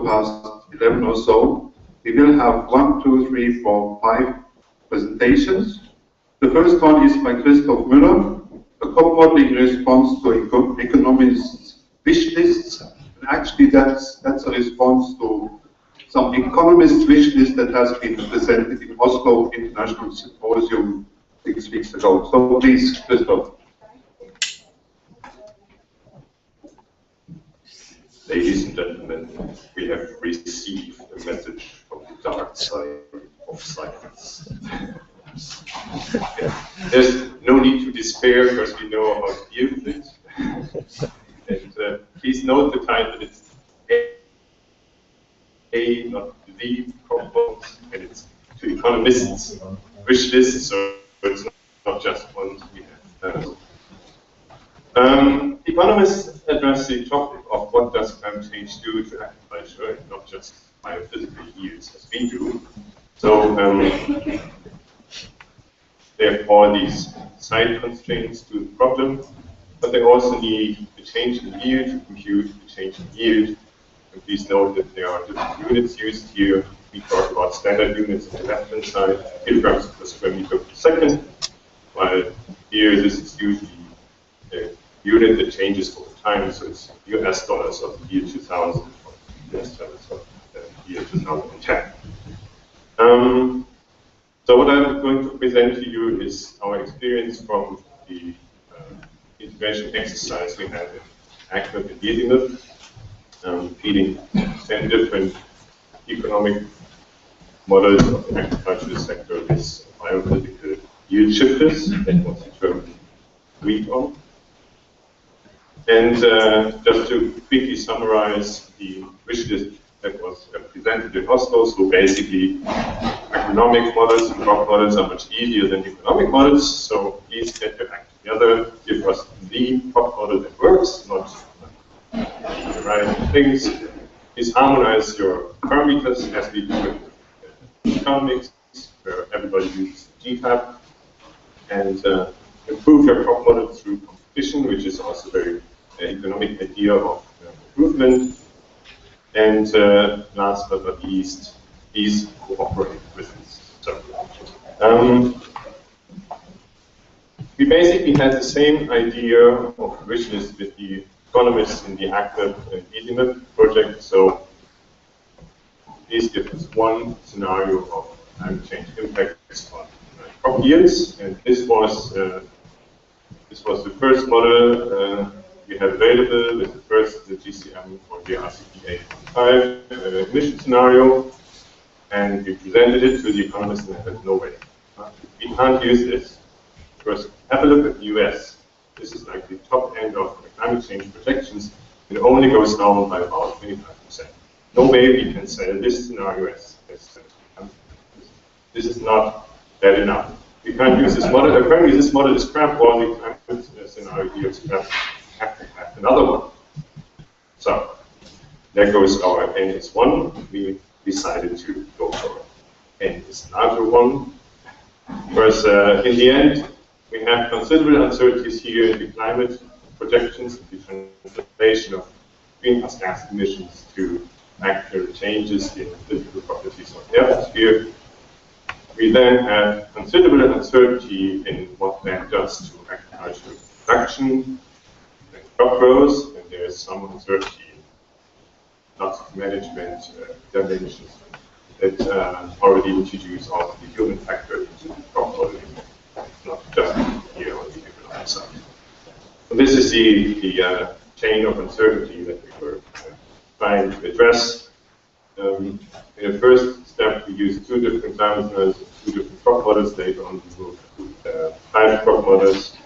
11 or so, we will have 1, 2, 3, 4, 5 presentations. The first one is by Christoph Müller, a co-modeling response to economists' wish lists. And actually, that's a response to some economist wish list that has been presented in Oslo International Symposium 6 weeks ago. So please, Christoph. Ladies and gentlemen, we have received a message from the dark side of science. There's no need to despair because we know how to deal with it. And please note the title, it's A, not the problems, and it's to economists' wish list, so it's not just ones we have. Economists address the topic of what does climate change do to agriculture, and not just biophysical yields as we do. So they have all these side constraints to the problem, but they also need the change in yield to compute the change in yield. And please note that there are different units used here. We talk about standard units on the left-hand side, kilograms per square meter per second, while here this is usually a unit that changes over time, so it's US dollars of the year 2000 or US dollars of the year 2010. So what I'm going to present to you is our experience from the integration exercise we had in ACNUP and DESIMUP, feeding 10 different economic models of the agricultural sector with biophysical yield shifters. That was the term agreed on. And just to quickly summarize the wish list that was presented in Oslo, so basically agronomic models and crop models are much easier than economic models, so please get your act together, give us the crop model that works, not the right things. Please harmonize your parameters as we do in economics, where everybody uses GFAP, and improve your crop model through competition, which is also a very economic idea of improvement. And last but not least, please cooperate with us. So, we basically had the same idea of wish list with the economists in the ACNUP and DESIMUP project. So please give us one scenario of climate change impacts on crop yields, and this was the first model we had available with the first GCM for the RCP 8.5 emission scenario, and we presented it to the economists and said, no way, we can't use this. First, have a look at the US. This is like the top end of the climate change projections. It only goes down by about 25%. No way we can sell this scenario as this is not bad enough. We can't use this model. Apparently, this model is crap. All the climate scenario here is crap. Have to have another one. So there goes our NS1. We decided to go for an NS larger one. Because in the end, we have considerable uncertainties here in the climate projections, the translation of greenhouse gas emissions to actual changes in physical properties of the atmosphere. We then have considerable uncertainty in what that does to agricultural production and crop growth, and there is some uncertainty in lots of management dimensions that already introduce also the human factor into the crop modeling, not just here on the economic side. So this is the chain of uncertainty that we were trying to address. In the first step, we used two different climate models, two different crop models. Later on, we will put 5 crop models,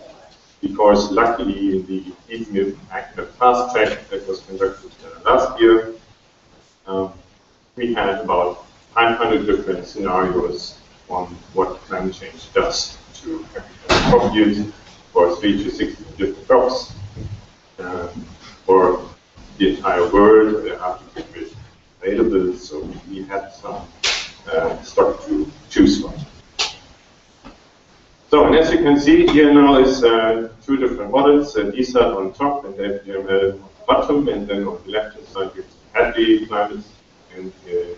because luckily in the DESIMUP ACNUP fast track that was conducted last year, we had about 500 different scenarios on what climate change does to crop yields for 3 to 60 different crops for the entire world. There are different available, so we had some stock to choose from. So, and as you can see here now is 2 different models, DSAT on top and FGML on the bottom, and then on the left hand side we have Hadley climate and the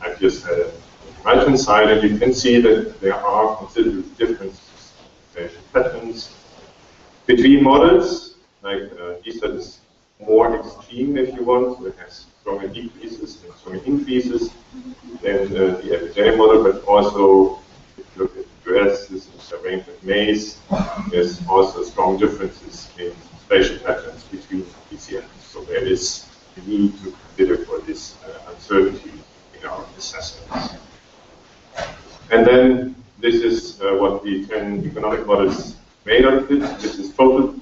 IPS header on the right-hand side, and you can see that there are considerable differences in spatial patterns between models. Like DSAT is more extreme, if you want, so it has stronger decreases and stronger increases than the epigenetic model, but also if you look at the US, this is arranged with Maze, there's also strong differences in spatial patterns between PCMs. So there is a need to consider for this uncertainty in our assessments. And then this is what the 10 economic models made of it. This is total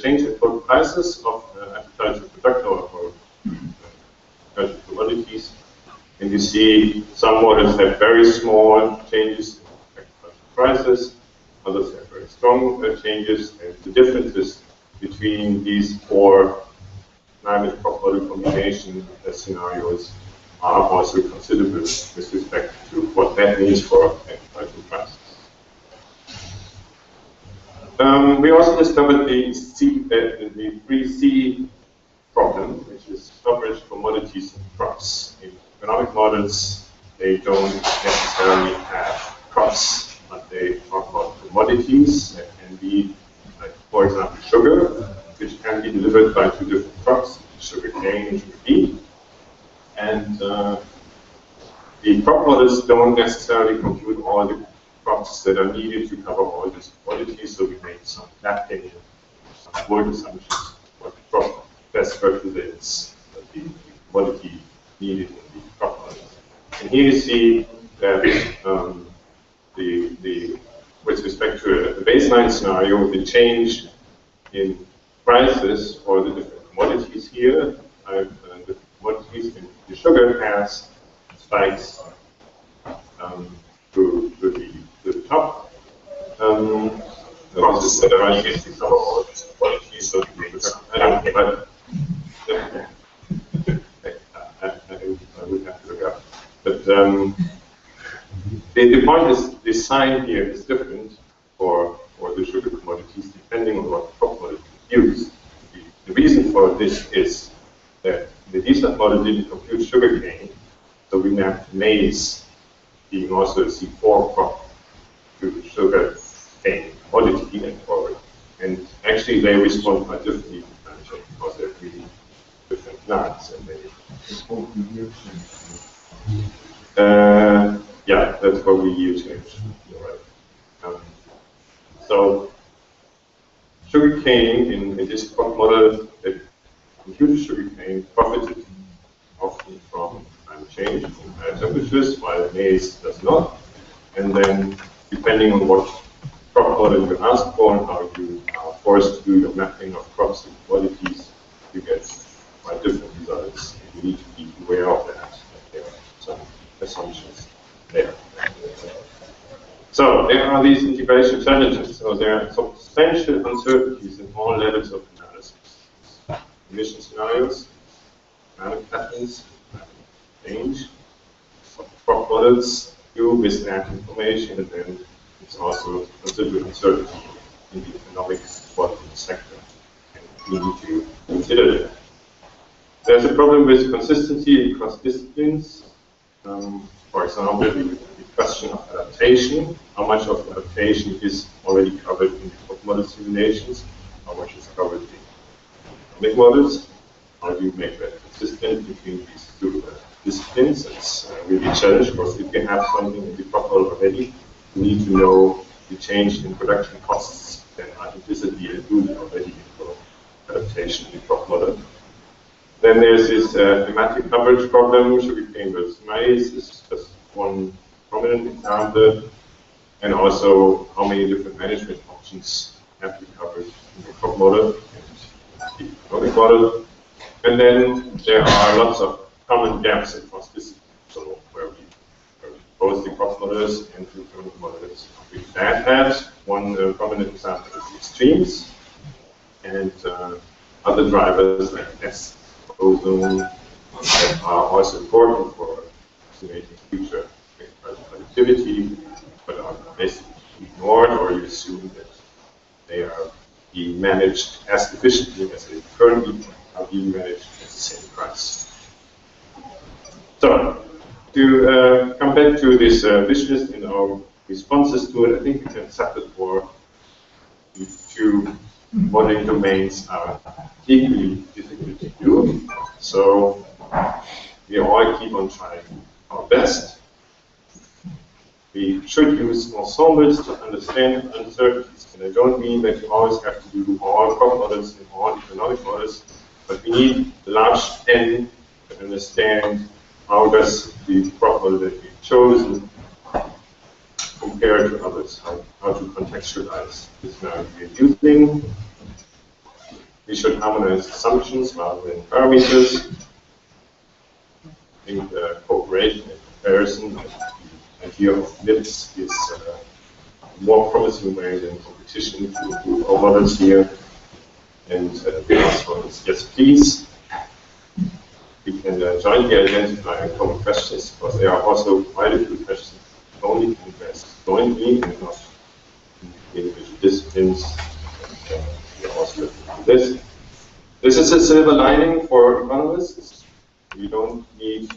change in total prices of agricultural product or agricultural commodities. And you see some models have very small changes in agricultural prices, others have very strong changes, and the differences between these four climate crop model combination scenarios are also considerable with respect to what that means for agricultural prices. We also discovered the 3C problem, which is coverage commodities and crops. In economic models, they don't necessarily have crops, but they talk about commodities that can be, like, for example, sugar, which can be delivered by two different crops, sugar cane and sugar beet. And the crop models don't necessarily compute all the crops that are needed to cover all these commodities, so we made some mapping, some word assumptions, what the crop best represents the commodity needed in the crop models. And here you see that with respect to a baseline scenario, the change in prices for the different commodities here, the commodities in the sugar has spikes to the top. Prices that are needed to cover all these commodities, so I don't know, but I would have to look up. But the point is, the sign here is different for the sugar commodities depending on what crop model you use. The reason for this is that the DSAT model didn't compute sugar cane, so we mapped maize being also a C4 crop to sugar cane commodity and forward. And actually they respond quite differently to climate change because they're really different plants and they yeah, that's what we use here. You're right. So sugarcane in this crop model, that computed sugarcane profited often from climate change, from higher temperatures, while maize does not. And then, depending on what crop model you ask for and how you are forced to do your mapping of crops and commodities, you get quite different results. And you need to be aware of that. There are some assumptions there. So there are these integration challenges. So there are substantial uncertainties in all levels of analysis. Emission scenarios, climate patterns, change, crop models, do with that information, and then it's also considerable uncertainty in the economic modeling sector. And we need to consider that. There's a problem with consistency across disciplines. For example, the question of adaptation. How much of adaptation is already covered in the crop model simulations? How much is covered in economic models? How do you make that consistent between these two disciplines? It's really a challenge because if you have something in the crop model already, you need to know the change in production costs that are implicitly included already in the adaptation in the crop model. Then there's this thematic coverage problem. Sugarcane versus maize is just one prominent example, and also how many different management options have to be covered in the crop model and the economic model. And then there are lots of common gaps across disciplines, so where we both the crop models and the economic models we add that. One prominent example is the extremes, and other drivers like S, ozone, that are also important for estimating future productivity, but are basically ignored, or you assume that they are being managed as efficiently as they currently are being managed at the same price. So To come back to this wish list in our responses to it, I think it's accepted for the two modeling domains are equally difficult to do. So we all keep on trying our best. We should use ensembles to understand uncertainties. And I don't mean that you always have to do all crop models and all economic models, but we need a large N to understand how does the crop model that we've chosen compare to others, how to contextualize this value we're using. We should harmonize assumptions rather than parameters. I think cooperation and comparison, the idea of MIPS is a more promising way than competition to improve our models here. And the last one is yes, please. We can jointly identify common questions, because there are also quite a few questions only can address jointly and not in individual disciplines. We are also looking at this. This is a silver lining for economists. You don't need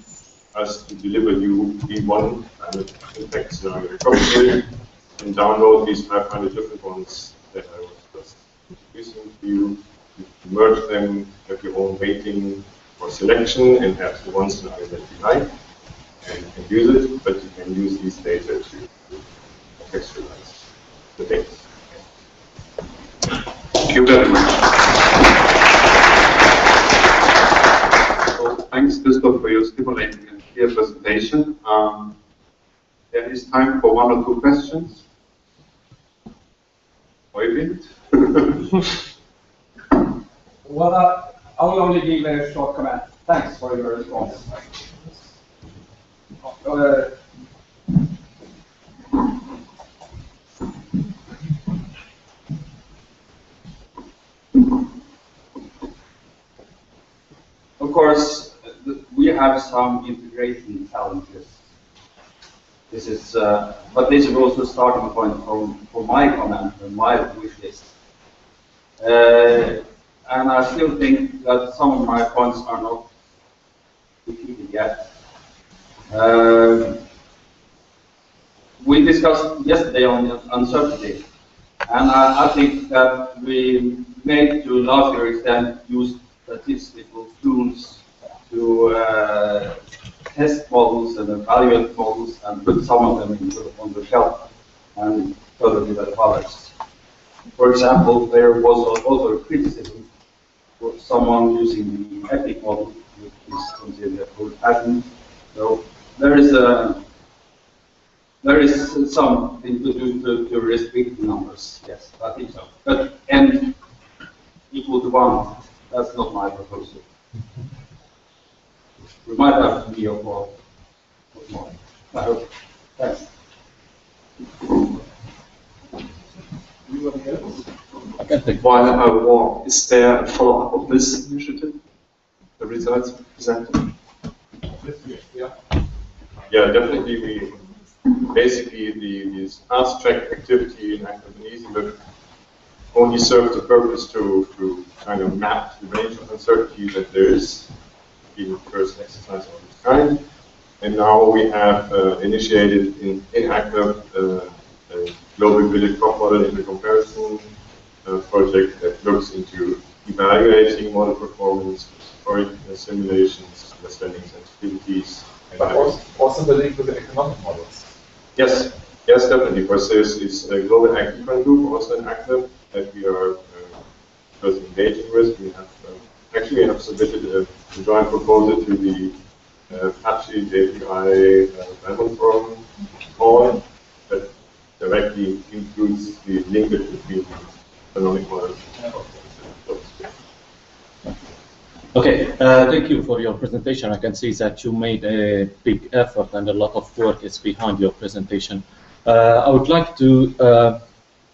us to deliver you V1 climate impact scenario recovery and download these 500 different ones that I was just introducing to you. You merge them, have your own weighting for selection, and have the one scenario that you like, and you can use it, but you can use these data to contextualize the data. Thank you very much. So, thanks, Christoph, for your stimulating and clear presentation. There is time for one or two questions. Oyvind? Well, I will only give a short comment. Thanks for your response. Of course, we have some integration challenges. This is, but this is also a starting point for my comment and my wish list. And I still think that some of my points are not repeated yet. We discussed yesterday on uncertainty, and I think that we may, to a larger extent, use statistical tools to test models and evaluate models and put some of them on the shelf and further develop others. For example, there was also a criticism for someone using the EPIC model, which is considered old-fashioned. So there is something to do to restrict the numbers. Yes, I think so. But n equal to 1, that's not my proposal. We might have to be or more. I hope. Thanks. I can take while I walk. Is there a follow-up of this initiative? The results presented? Yeah, definitely. We basically this fast track activity in Active and Easy but only serves the purpose to kind of map the range of uncertainty that there is in the first exercise of its kind. And now we have initiated in Active a global village crop model in the comparison project that looks into evaluating model performance, historic simulations, understanding sensitivities. But also the link with the economic models. Yes, yes, definitely. Because this is a global active group, also an active that we are engaging with. We have actually we have submitted a joint proposal to the Apache JPI Diamond Forum call that directly includes the linkage between economic models. Okay, thank you for your presentation. I can see that you made a big effort and a lot of work is behind your presentation. I would like to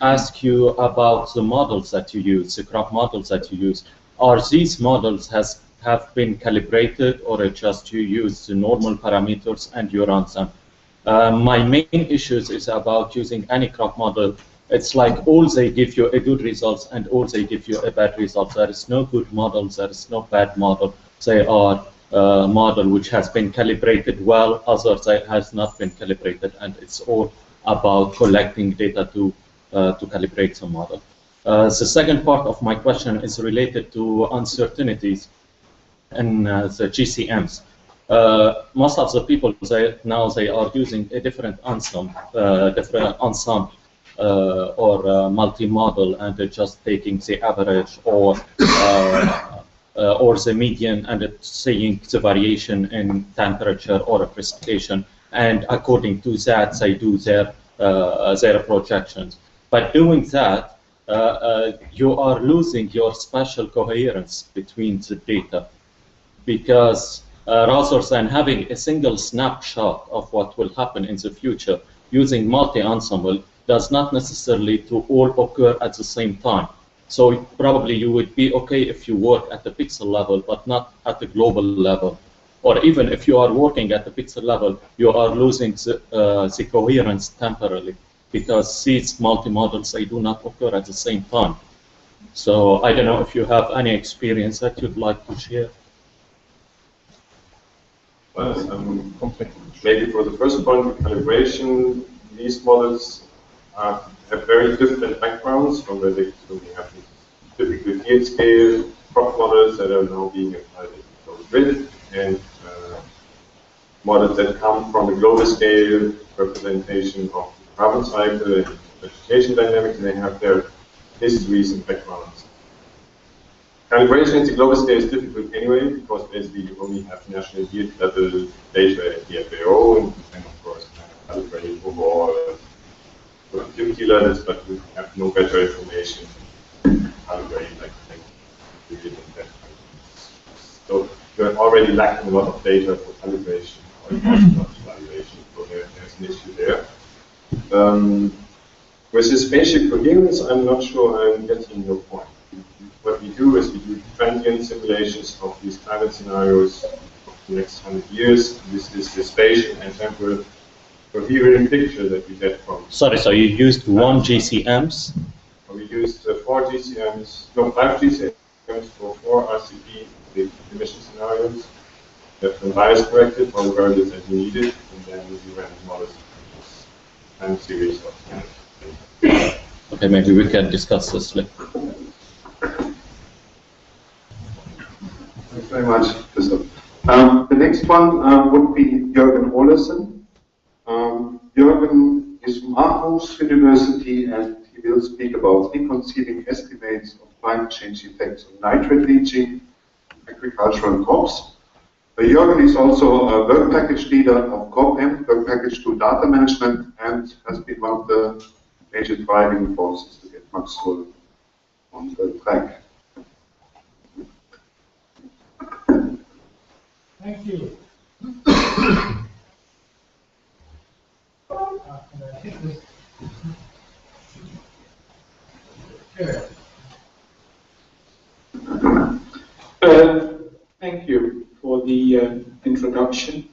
ask you about the models that you use, the crop models that you use. Are these models have been calibrated, or just you use the normal parameters and you run them? My main issues is about using any crop model. It's like all they give you a good results and all they give you a bad result. There is no good model, there is no bad model. They are model which has been calibrated well, others has not been calibrated, and it's all about collecting data to calibrate the model. The second part of my question is related to uncertainties in the GCMs. Most of the people now they are using a different ensemble, or multi-model, and they're just taking the average or the median and seeing the variation in temperature or precipitation, and according to that they do their projections. By doing that, you are losing your spatial coherence between the data, because rather than having a single snapshot of what will happen in the future, using multi-ensemble does not necessarily to all occur at the same time. So probably you would be okay if you work at the pixel level, but not at the global level. Or even if you are working at the pixel level, you are losing the coherence temporarily, because these multi-models, they do not occur at the same time. So I don't know if you have any experience that you'd like to share. Well, maybe for the first point, the calibration, these models have very different backgrounds from where they have typical field scale crop models that are now being applied in global grid, and models that come from a global scale representation of the carbon cycle and vegetation dynamics, and they have their histories and backgrounds. Calibration at the global scale is difficult anyway, because basically you only have national yield level data at the FAO, and you can of course calibrate overall productivity levels, but we have no better information to calibrate like we did in that. So we're already lacking a lot of data for calibration or not evaluation, so there's an issue there. With the spatial coherence, I'm not sure I'm getting your point. What we do is we do transient simulations of these climate scenarios for the next 100 years. This is the spatial and temporal coherent picture that we get from. Sorry, so you used 1 GCMs? We used 4 GCMs, no, 5 GCMs for 4 RCP the emission scenarios that were bias corrected for the variables that we needed, and then we ran models in this time series of. Okay, maybe we can discuss this later. Thanks very much, Christoph. The next one would be Jürgen Olesen. Jürgen is from Aarhus University, and he will speak about reconceiving estimates of climate change effects on nitrate leaching, agricultural crops. Jürgen is also a work package leader of COPM, Work Package 2 Data Management, and has been one of the major driving forces to get Maxwell on the track. Thank you. Thank you for the introduction.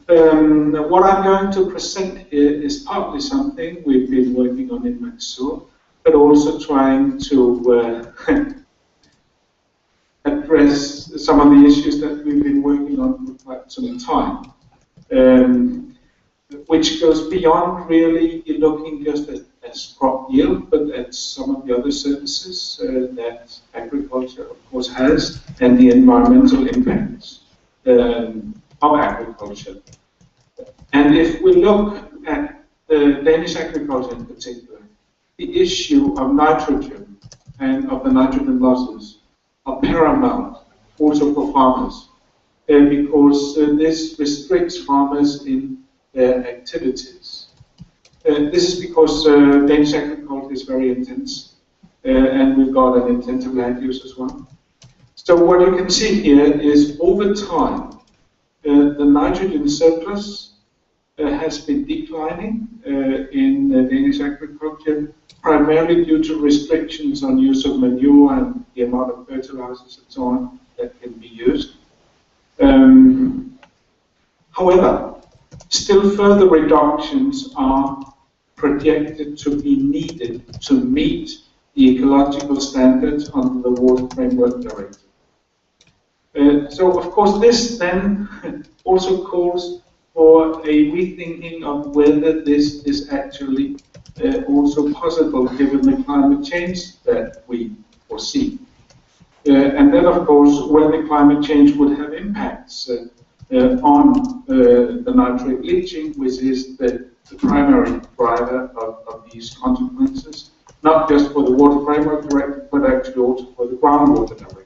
What I'm going to present here is partly something we've been working on in Maxur, but also trying to address some of the issues that we've been working on for quite some time, which goes beyond really looking just at crop yield, but at some of the other services that agriculture, of course, has, and the environmental impacts of agriculture. And if we look at the Danish agriculture in particular, the issue of nitrogen and of the nitrogen losses are paramount also for farmers, because this restricts farmers in their activities. This is because Danish agriculture is very intense, and we've got an intensive land use as well. So what you can see here is over time, the nitrogen surplus has been declining in Danish agriculture, primarily due to restrictions on use of manure and the amount of fertilizers and so on that can be used. However, still further reductions are projected to be needed to meet the ecological standards under the Water Framework Directive. So of course this then also calls for a rethinking of whether this is actually also possible given the climate change that we foresee. And then of course whether climate change would have impacts on the nitrate leaching, which is the primary driver of these consequences, not just for the Water Framework Directive, but actually also for the Groundwater Directive.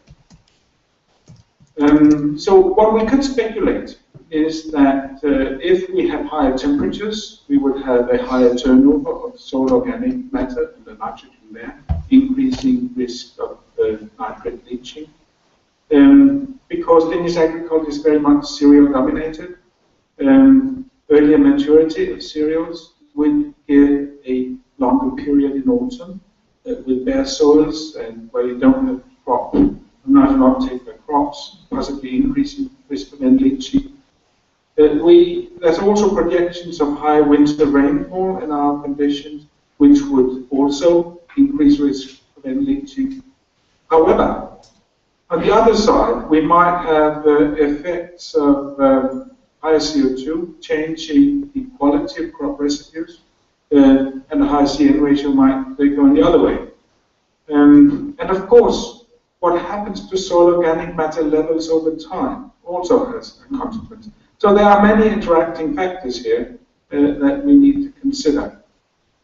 So what we could speculate is that if we have higher temperatures, we would have a higher turnover of soil organic matter and the nitrogen there, increasing risk of nitrate leaching. Because Finnish agriculture is very much cereal dominated, earlier maturity of cereals would give a longer period in autumn with bare soils and where you don't have crop, not take the crops, possibly increasing risk of end leaching. There's also projections of high winter rainfall in our conditions, which would also increase risk of end leaching. However, on the other side, we might have effects of higher CO2, changing the quality of crop residues, and the high CN ratio might go in the other way. And of course, what happens to soil organic matter levels over time also has a consequence. So there are many interacting factors here that we need to consider.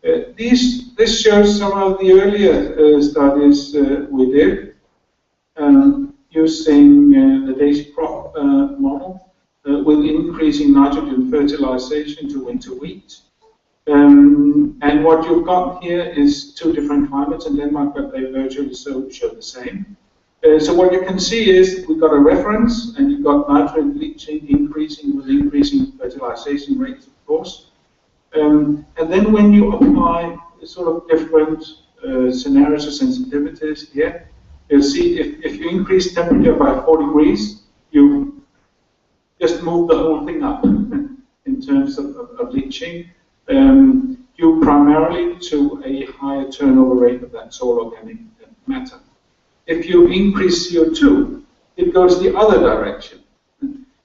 This shows some of the earlier studies we did using the Daisy crop model with increasing nitrogen fertilization to winter wheat. And what you've got here is two different climates in Denmark, but they virtually show the same. So what you can see is we've got a reference, and you've got nitrogen leaching increasing with increasing fertilization rates, of course. And then when you apply sort of different scenarios or sensitivities here, you'll see if you increase temperature by 4 degrees, you just move the whole thing up in terms of leaching, due primarily to a higher turnover rate of that soil organic matter. If you increase CO2, it goes the other direction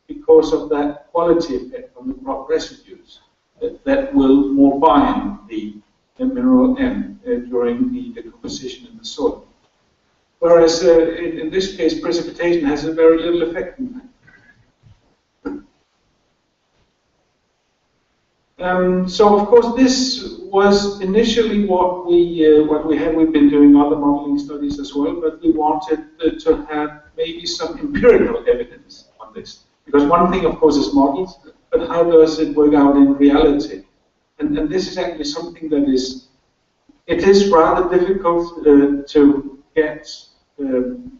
because of that quality effect on the crop residues that will more bind the mineral N during the decomposition in the soil. Whereas in this case, precipitation has a very little effect on that. So of course this was initially what we had. We've been doing other modeling studies as well, but we wanted to have maybe some empirical evidence on this. Because one thing, of course, is models, but how does it work out in reality? And this is actually something that is rather difficult to get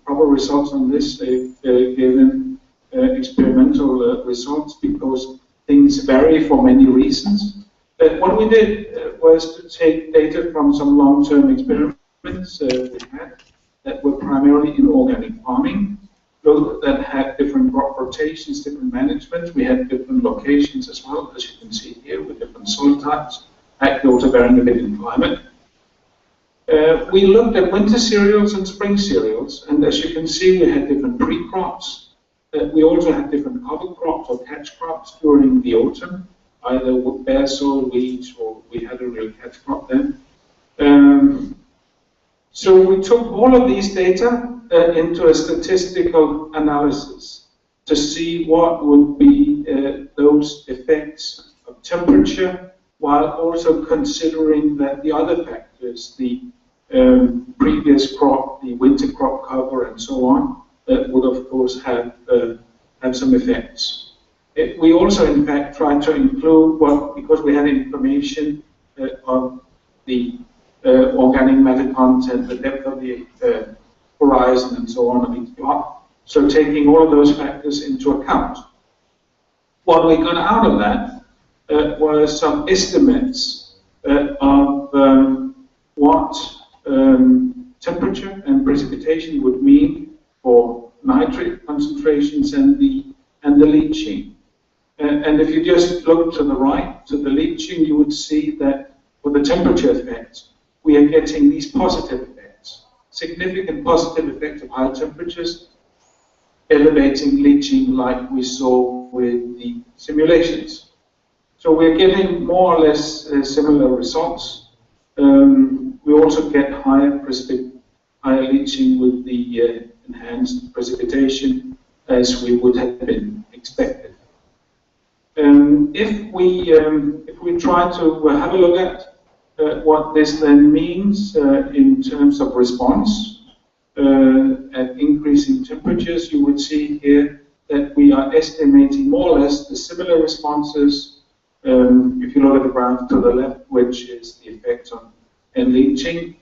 proper results on this given experimental results, because things vary for many reasons. But what we did was to take data from some long-term experiments we had that were primarily in organic farming, that had different crop rotations, different management. We had different locations as well, as you can see here, with different soil types, actually also varying a bit in climate. We looked at winter cereals and spring cereals, and as you can see, we had different pre-crops. We also had different cover crops or catch crops during the autumn, either bare soil, wheat, or we had a real catch crop then. So we took all of these data into a statistical analysis to see what would be those effects of temperature, while also considering that the other factors, the previous crop, the winter crop cover, and so on, would of course have some effects. We also, in fact, tried to include because we had information of the organic matter content, the depth of the horizon, and so on of each plot. So taking all of those factors into account. What we got out of that were some estimates of what temperature and precipitation would mean for nitrate concentrations and the leaching. And if you just look to the right, to the leaching, you would see that for the temperature effects, we are getting these positive effects, significant positive effects of high temperatures, elevating leaching like we saw with the simulations. So we're getting more or less similar results. We also get higher leaching with the enhanced precipitation as we would have been expected. If we try to have a look at what this then means in terms of response at increasing temperatures, you would see here that we are estimating more or less the similar responses. If you look at the graph to the left, which is the effect on leaching,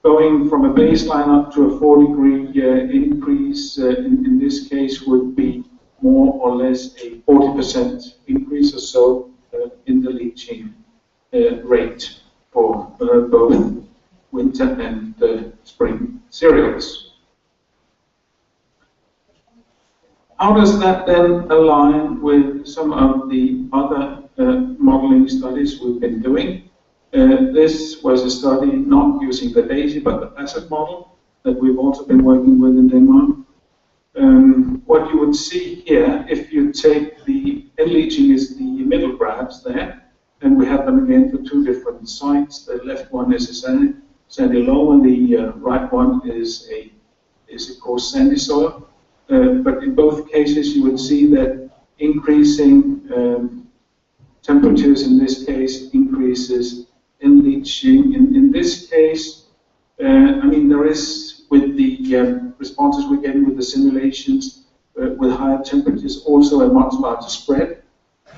going from a baseline up to a 4-degree increase in this case would be more or less a 40% increase or so in the leaching rate for both winter and spring cereals. How does that then align with some of the other modeling studies we've been doing? This was a study not using the DAISY but the PASSET model that we've also been working with in Denmark. What you would see here, if you take the leaching is the middle graphs there, and we have them again for two different sites. The left one is a sandy loam, and the right one is a coarse sandy soil. But in both cases, you would see that increasing temperatures in this case increases in leaching. In this case, I mean, there is, with the responses we're getting with the simulations, with higher temperatures, also a much larger spread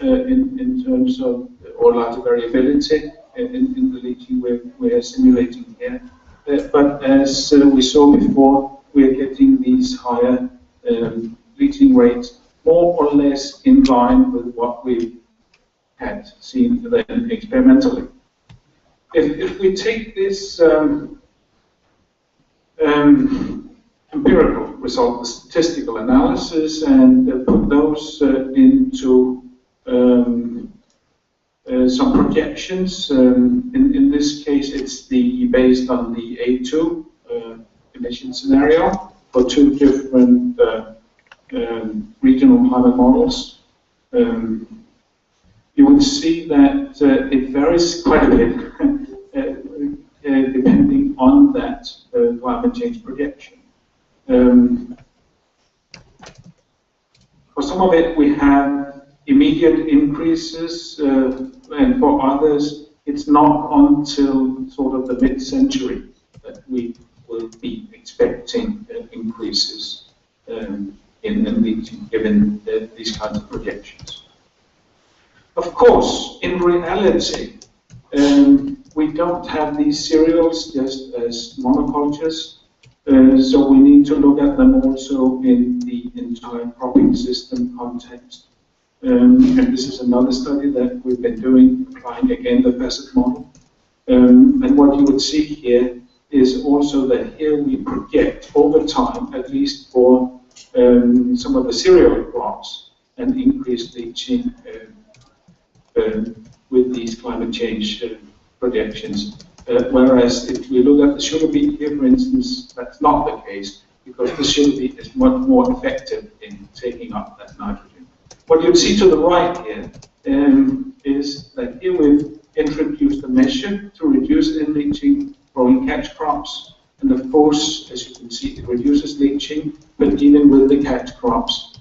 in terms of, or larger variability in the leaching we're simulating here. But as we saw before, we're getting these higher leaching rates more or less in line with what we had seen then experimentally. If we take this empirical result, the statistical analysis, and put those into some projections, in this case it's based on the A2 emission scenario for two different regional climate models. You would see that it varies quite a bit depending on that climate change projection. For some of it we have immediate increases, and for others it's not until sort of the mid-century that we will be expecting increases in leaching, given these kinds of projections. Of course, in reality, we don't have these cereals just as monocultures, so we need to look at them also in the entire cropping system context. And this is another study that we've been doing, applying again the PASSET model. And what you would see here is also that here we project over time, at least for some of the cereal crops, an increased leaching with these climate change projections. Whereas if we look at the sugar beet here, for instance, that's not the case, because the sugar beet is much more effective in taking up that nitrogen. What you see to the right here is that here we've introduced a measure to reduce leaching growing catch crops. And of course, as you can see, it reduces leaching, but even with the catch crops,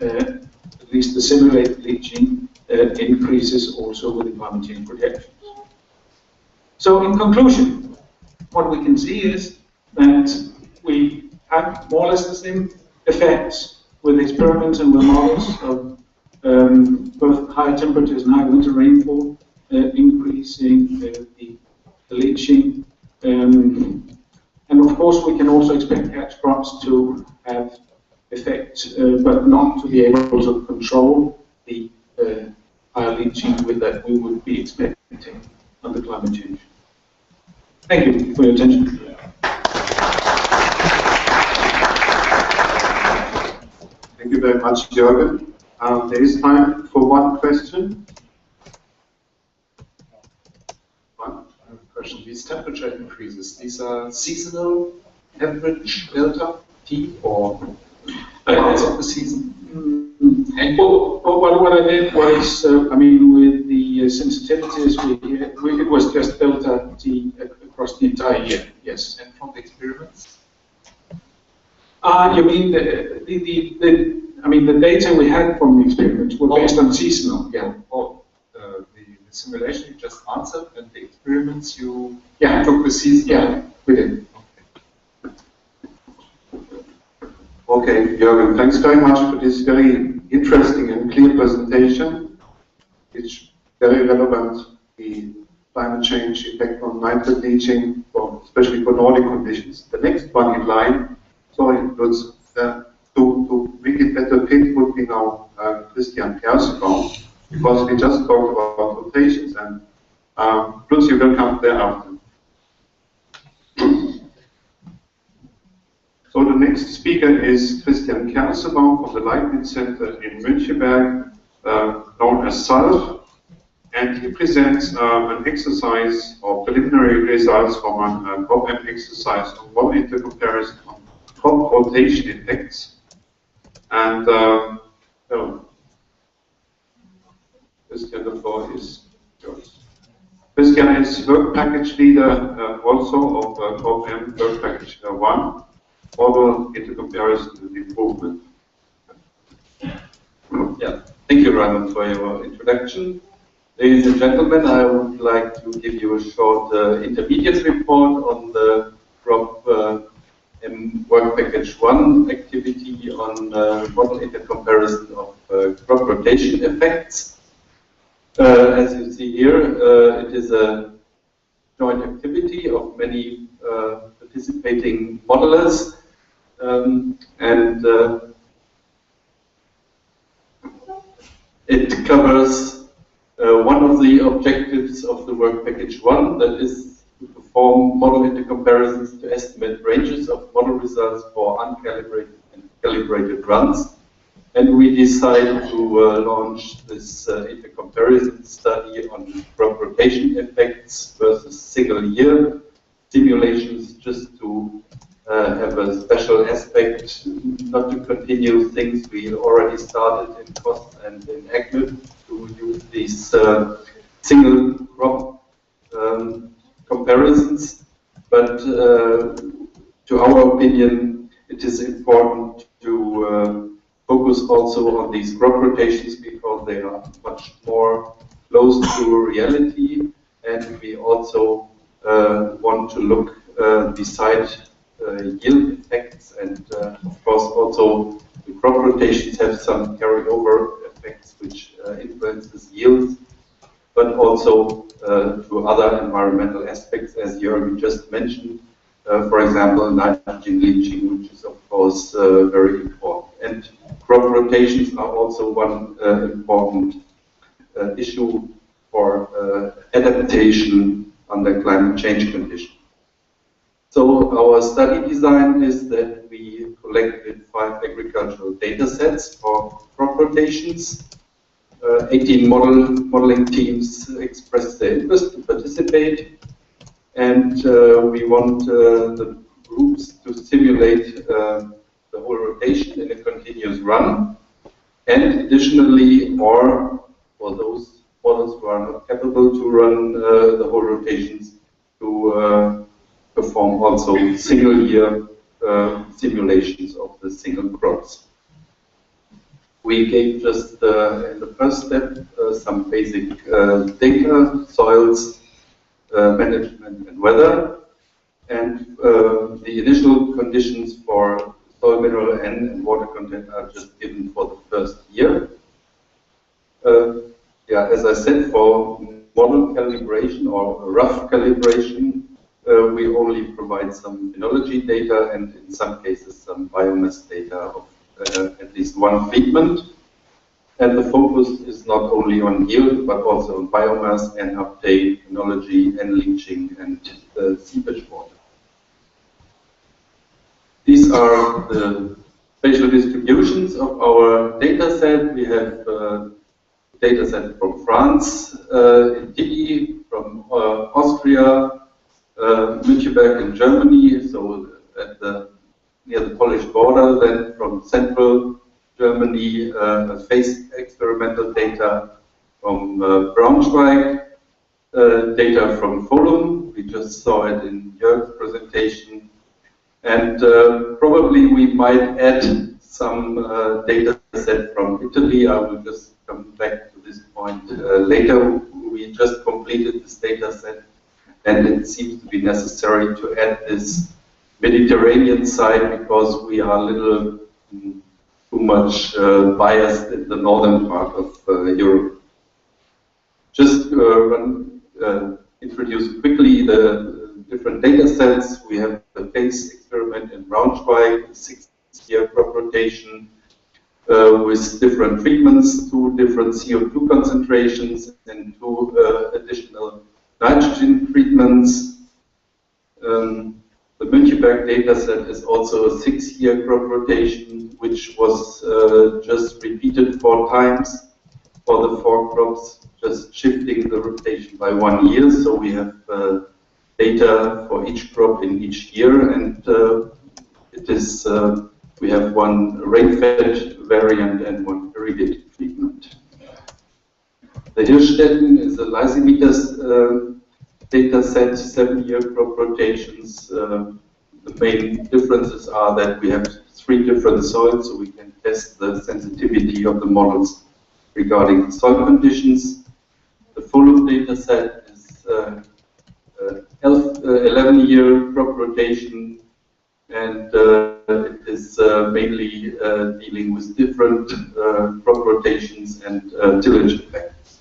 at least the simulated leaching increases also with the climate change projections. So in conclusion, what we can see is that we have more or less the same effects with experiments and with models of both higher temperatures and high winter rainfall increasing the leaching. And of course, we can also expect catch crops to have effect, but not to be able to control the higher leaching with that we would be expecting under climate change. Thank you for your attention. Thank you very much, Jürgen. There is time for one question. One. I have a question. These temperature increases, these are seasonal average delta tea or parts of the season? And what I did was, I mean, with the sensitivities, it was just delta T across the entire year, yes. And from the experiments? You mean the data we had from the experiments were based on seasonal, yeah. Or the simulation you just answered and the experiments you Yeah. took the season? Yeah, we did. Okay, Jürgen, thanks very much for this very interesting and clear presentation. It's very relevant, the climate change effect on nitrate leaching, especially for Nordic conditions. The next one in line, sorry, Lutz, to make it better fit would be now Christian Kersebaum, because we just talked about rotations, and Lutz, you will come there after. So the next speaker is Christian Kersebaum from the Leibniz Center in Müncheberg, known as SALF, and he presents an exercise or preliminary results from an CropM exercise on model intercomparison on crop rotation effects. And Christian, the floor is yours. Christian is work package leader also of CropM work package 1. Model intercomparison and improvement. Yeah, thank you, Raymond, for your introduction. Ladies and gentlemen, I would like to give you a short intermediate report on the CropM Work Package 1 activity on model intercomparison of crop rotation effects. As you see here, it is a joint activity of many participating modelers. It covers one of the objectives of the work package 1, that is to perform model intercomparisons to estimate ranges of model results for uncalibrated and calibrated runs. And we decided to launch this intercomparison study on crop rotation effects versus single year simulations, just to have a special aspect, not to continue things we already started in COST and in ECMID, to use these single crop comparisons. But to our opinion, it is important to focus also on these crop rotations, because they are much more close to reality, and we also want to look beside yield effects, and of course also the crop rotations have some carryover effects which influences yields, but also to other environmental aspects, as Jürgen just mentioned, for example nitrogen leaching, which is of course very important. And crop rotations are also one important issue for adaptation under climate change conditions. So our study design is that we collected 5 agricultural data sets for crop rotations. 18 modeling teams expressed their interest to participate, and we want the groups to simulate the whole rotation in a continuous run, and additionally, or for those models who are not capable to run the whole rotations, to perform also single-year simulations of the single crops. We gave just in the first step some basic data, soils, management and weather, and the initial conditions for soil mineral N and water content are just given for the first year. Yeah, as I said, for model calibration or rough calibration, we only provide some phenology data and in some cases some biomass data of at least one treatment. And the focus is not only on yield, but also on biomass and uptake, phenology, and leaching, and seepage water. These are the spatial distributions of our data set. We have data set from France, in Tiggy, from Austria, Müncheberg in Germany, so at the near the Polish border, then from central Germany, phase experimental data from Braunschweig, data from Fulham. We just saw it in Jörg's presentation. And probably we might add some data set from Italy. I will just come back to this point later. We just completed this data set, and it seems to be necessary to add this Mediterranean side because we are a little too much biased in the northern part of Europe. Just introduce quickly the different data sets. We have the phase experiment in Braunschweig, 6-year crop rotation with different treatments, 2 different CO2 concentrations and 2 additional nitrogen treatments. The Müncheberg data set is also a 6-year crop rotation, which was just repeated 4 times for the 4 crops, just shifting the rotation by 1 year. So we have data for each crop in each year, and it is we have 1 rain-fed variant and 1 irrigated treatment. The Hirschstetten is a lysimeters data set, 7-year crop rotations. The main differences are that we have 3 different soils, so we can test the sensitivity of the models regarding soil conditions. The Fulham data set is 11-year crop rotation, and it is mainly dealing with different crop rotations and tillage effects.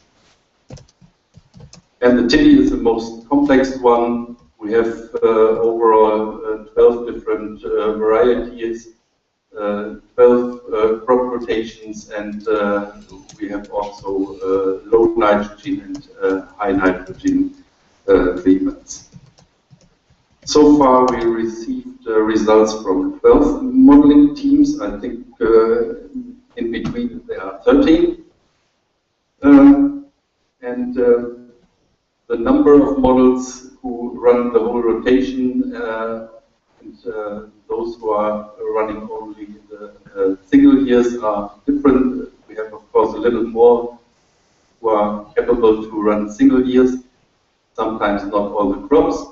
And the TILI is the most complex one. We have overall 12 different varieties, 12 crop rotations, and we have also low nitrogen and high nitrogen treatments. So far, we received results from 12 modeling teams. I think in between there are 13. The number of models who run the whole rotation and those who are running only the single years are different. We have, of course, a little more who are capable to run single years, sometimes not all the crops,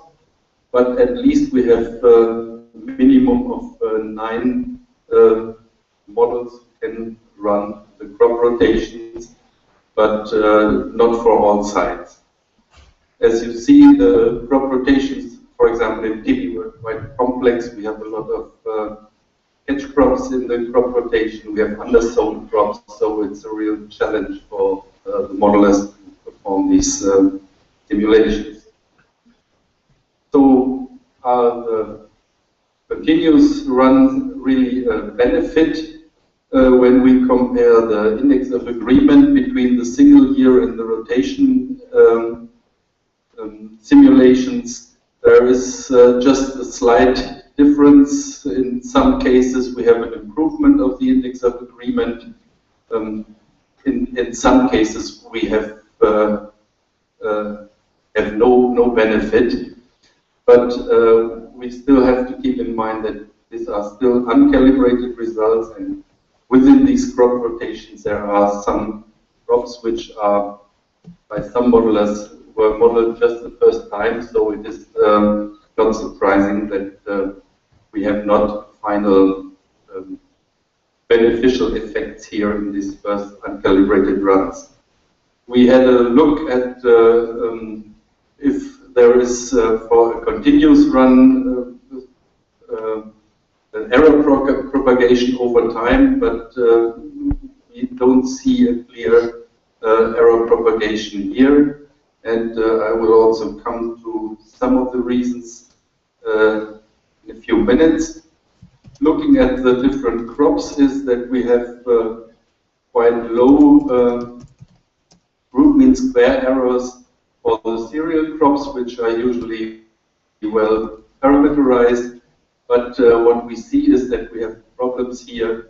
but at least we have a minimum of 9 models who can run the crop rotations, but not for all sites. As you see, the crop rotations, for example, in TILI were quite complex. We have a lot of catch crops in the crop rotation. We have undersown crops, so it's a real challenge for the modelers to perform these simulations. So the continuous run really benefit when we compare the index of agreement between the single year and the rotation simulations. There is just a slight difference. In some cases, we have an improvement of the index of agreement. In some cases, we have no benefit. But we still have to keep in mind that these are still uncalibrated results, and within these crop rotations, there are some crops which are, by some modelers, were modeled just the first time, so it is not surprising that we have not final beneficial effects here in these first uncalibrated runs. We had a look at if there is, for a continuous run, an error propagation over time, but we don't see a clear error propagation here. And I will also come to some of the reasons in a few minutes. Looking at the different crops is that we have quite low root mean square errors for the cereal crops, which are usually well parameterized. But what we see is that we have problems here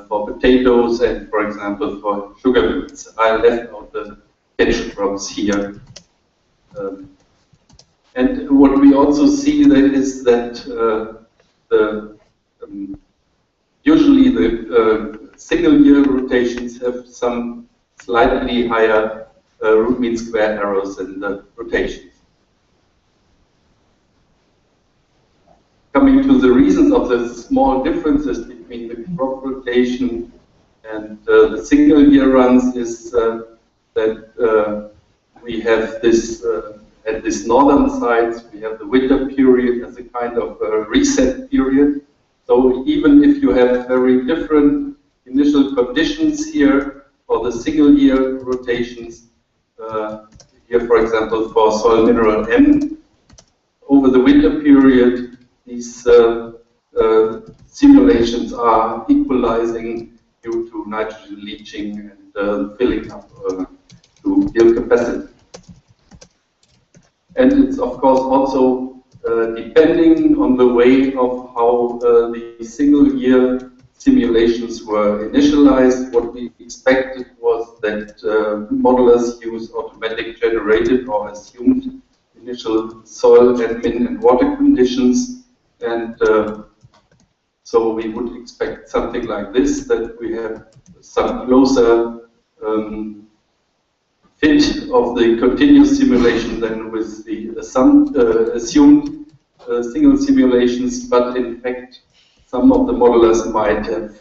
for potatoes and, for example, for sugar beets. I left out the catch crops here. And what we also see then is that the usually the single-year rotations have some slightly higher root mean square errors than the rotations. Coming to the reasons of the small differences between the crop rotation and the single-year runs is that we have this, at this northern sides, we have the winter period as a kind of reset period. So even if you have very different initial conditions here for the single-year rotations, here for example for soil mineral M, over the winter period, these simulations are equalizing due to nitrogen leaching and filling up to yield capacity. And it's of course also depending on the way of how the single-year simulations were initialized. What we expected was that modelers use automatic generated or assumed initial soil, admin, and water conditions, and so we would expect something like this, that we have some closer fit of the continuous simulation than with the assumed single simulations, but in fact some of the modelers might have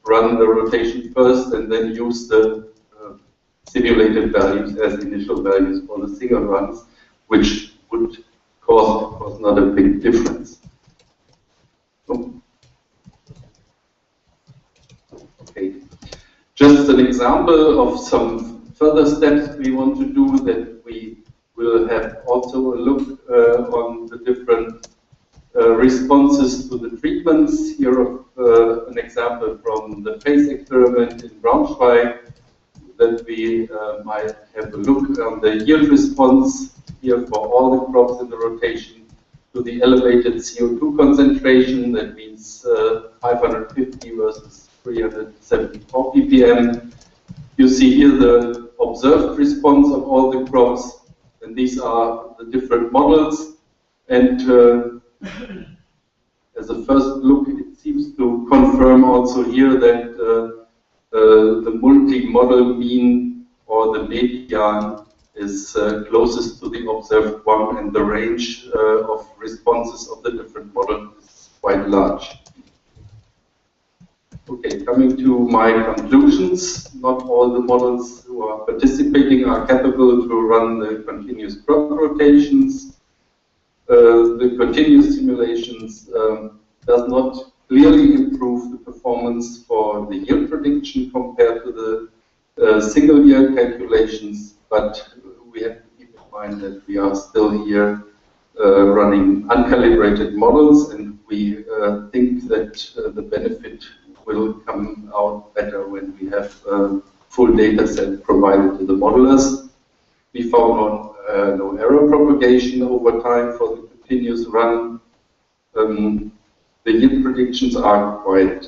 run the rotation first and then use the simulated values as initial values for the single runs, which would cause, of course, not a big difference. Okay. Just an example of some further steps we want to do, that we will have also a look on the different responses to the treatments. Here an example from the phase experiment in Braunschweig, that we might have a look on the yield response here for all the crops in the rotation to the elevated CO2 concentration. That means 550 versus 374 ppm. You see here the observed response of all the crops, and these are the different models. And as a first look, it seems to confirm also here that the multi-model mean or the median is closest to the observed one, and the range of responses of the different models is quite large. Okay, coming to my conclusions, not all the models who are participating are capable to run the continuous crop rotations. The continuous simulations does not clearly improve the performance for the yield prediction compared to the single-year calculations, but we have to keep in mind that we are still here running uncalibrated models, and we think that the benefit will come out better when we have a full data set provided to the modelers. We found no error propagation over time for the continuous run. The yield predictions are quite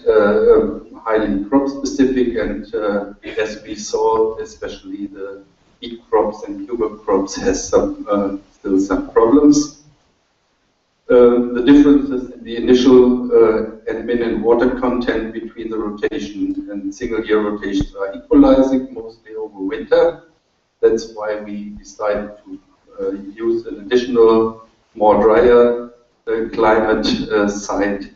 highly crop specific, and as we saw, especially the wheat crops and tuber crops has some still some problems. The differences in the initial admin and water content between the rotation and single-year rotations are equalizing mostly over winter. That's why we decided to use an additional, more drier climate site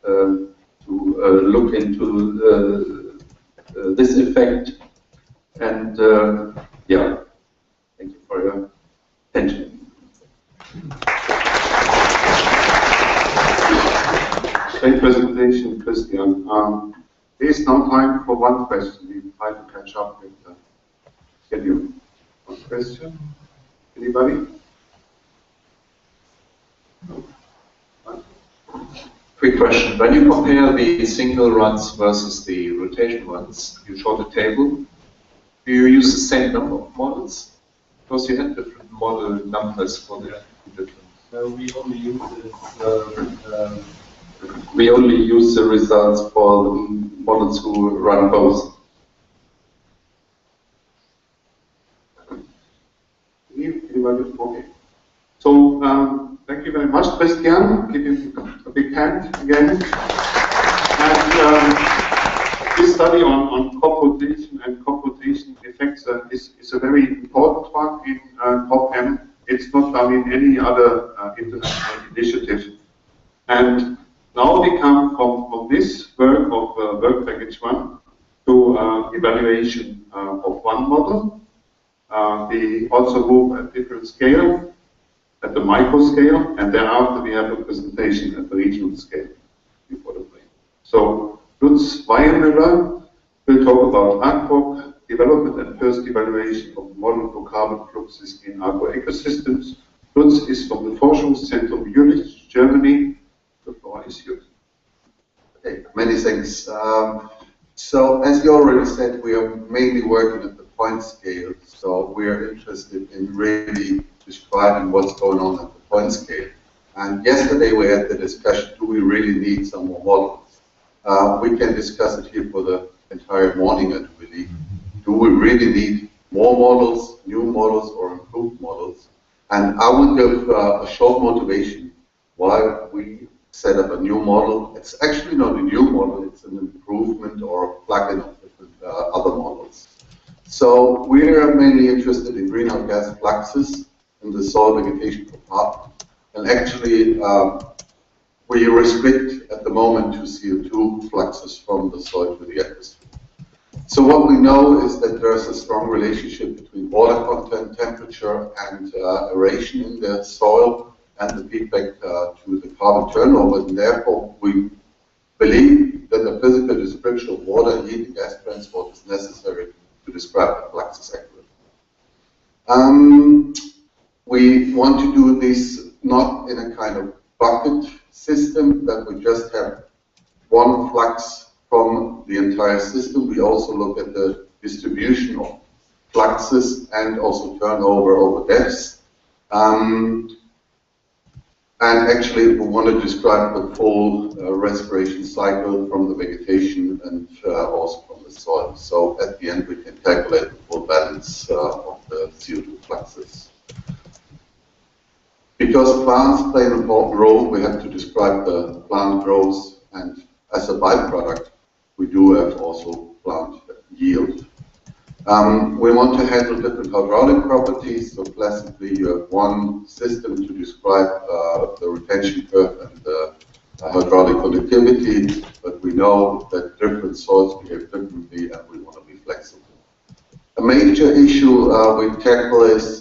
to look into this effect. And yeah, thank you for your attention. Great presentation, Christian. There is now time for one question. We try to catch up with the schedule. One question? Anybody? No. Quick question. When you compare the single runs versus the rotation runs, you showed a table. Do you use the same number of models? Because you had different model numbers for the different. We only use We only use the results for the models who run both. Anybody? Okay. So, thank you very much, Christian. Give him a big hand again. And this study on crop rotation and crop rotation effects is a very important one in CropM. It's not done in any other international initiative. And now we come from this work of work package 1 to evaluation of one model. We also move at different scale, at the micro scale, and thereafter we have a presentation at the regional scale before the break. So Lutz Weiermüller will talk about AgProc development and first evaluation of model for carbon fluxes in agroecosystems. Lutz is from the Forschungszentrum Jülich, Germany. The floor is yours. Okay, many thanks. So as you already said, we are mainly working at the point scale. So we are interested in really describing what's going on at the point scale. And yesterday we had the discussion, do we really need some more models? We can discuss it here for the entire morning, I believe. Do we really need more models, new models, or improved models? And I will give a short motivation why we set up a new model. It's actually not a new model, it's an improvement or a plug-in of different other models. So we are mainly interested in greenhouse gas fluxes in the soil vegetation compartment. And actually, we restrict at the moment to CO2 fluxes from the soil to the atmosphere. So what we know is that there's a strong relationship between water content, temperature, and aeration in the soil, and the feedback to the carbon turnover. And therefore, we believe that a physical description of water, heat, and gas transport is necessary to describe the fluxes accurately. We want to do this not in a kind of bucket system, that we just have one flux from the entire system. We also look at the distribution of fluxes and also turnover over depths. And actually, we want to describe the full respiration cycle from the vegetation and also from the soil. So at the end, we can calculate the full balance of the CO2 fluxes. Because plants play an important role, we have to describe the plant growth, and as a byproduct, we do have also plant yield. We want to handle different hydraulic properties, so classically you have one system to describe the retention curve and the hydraulic conductivity, but we know that different soils behave differently and we want to be flexible. A major issue we tackle is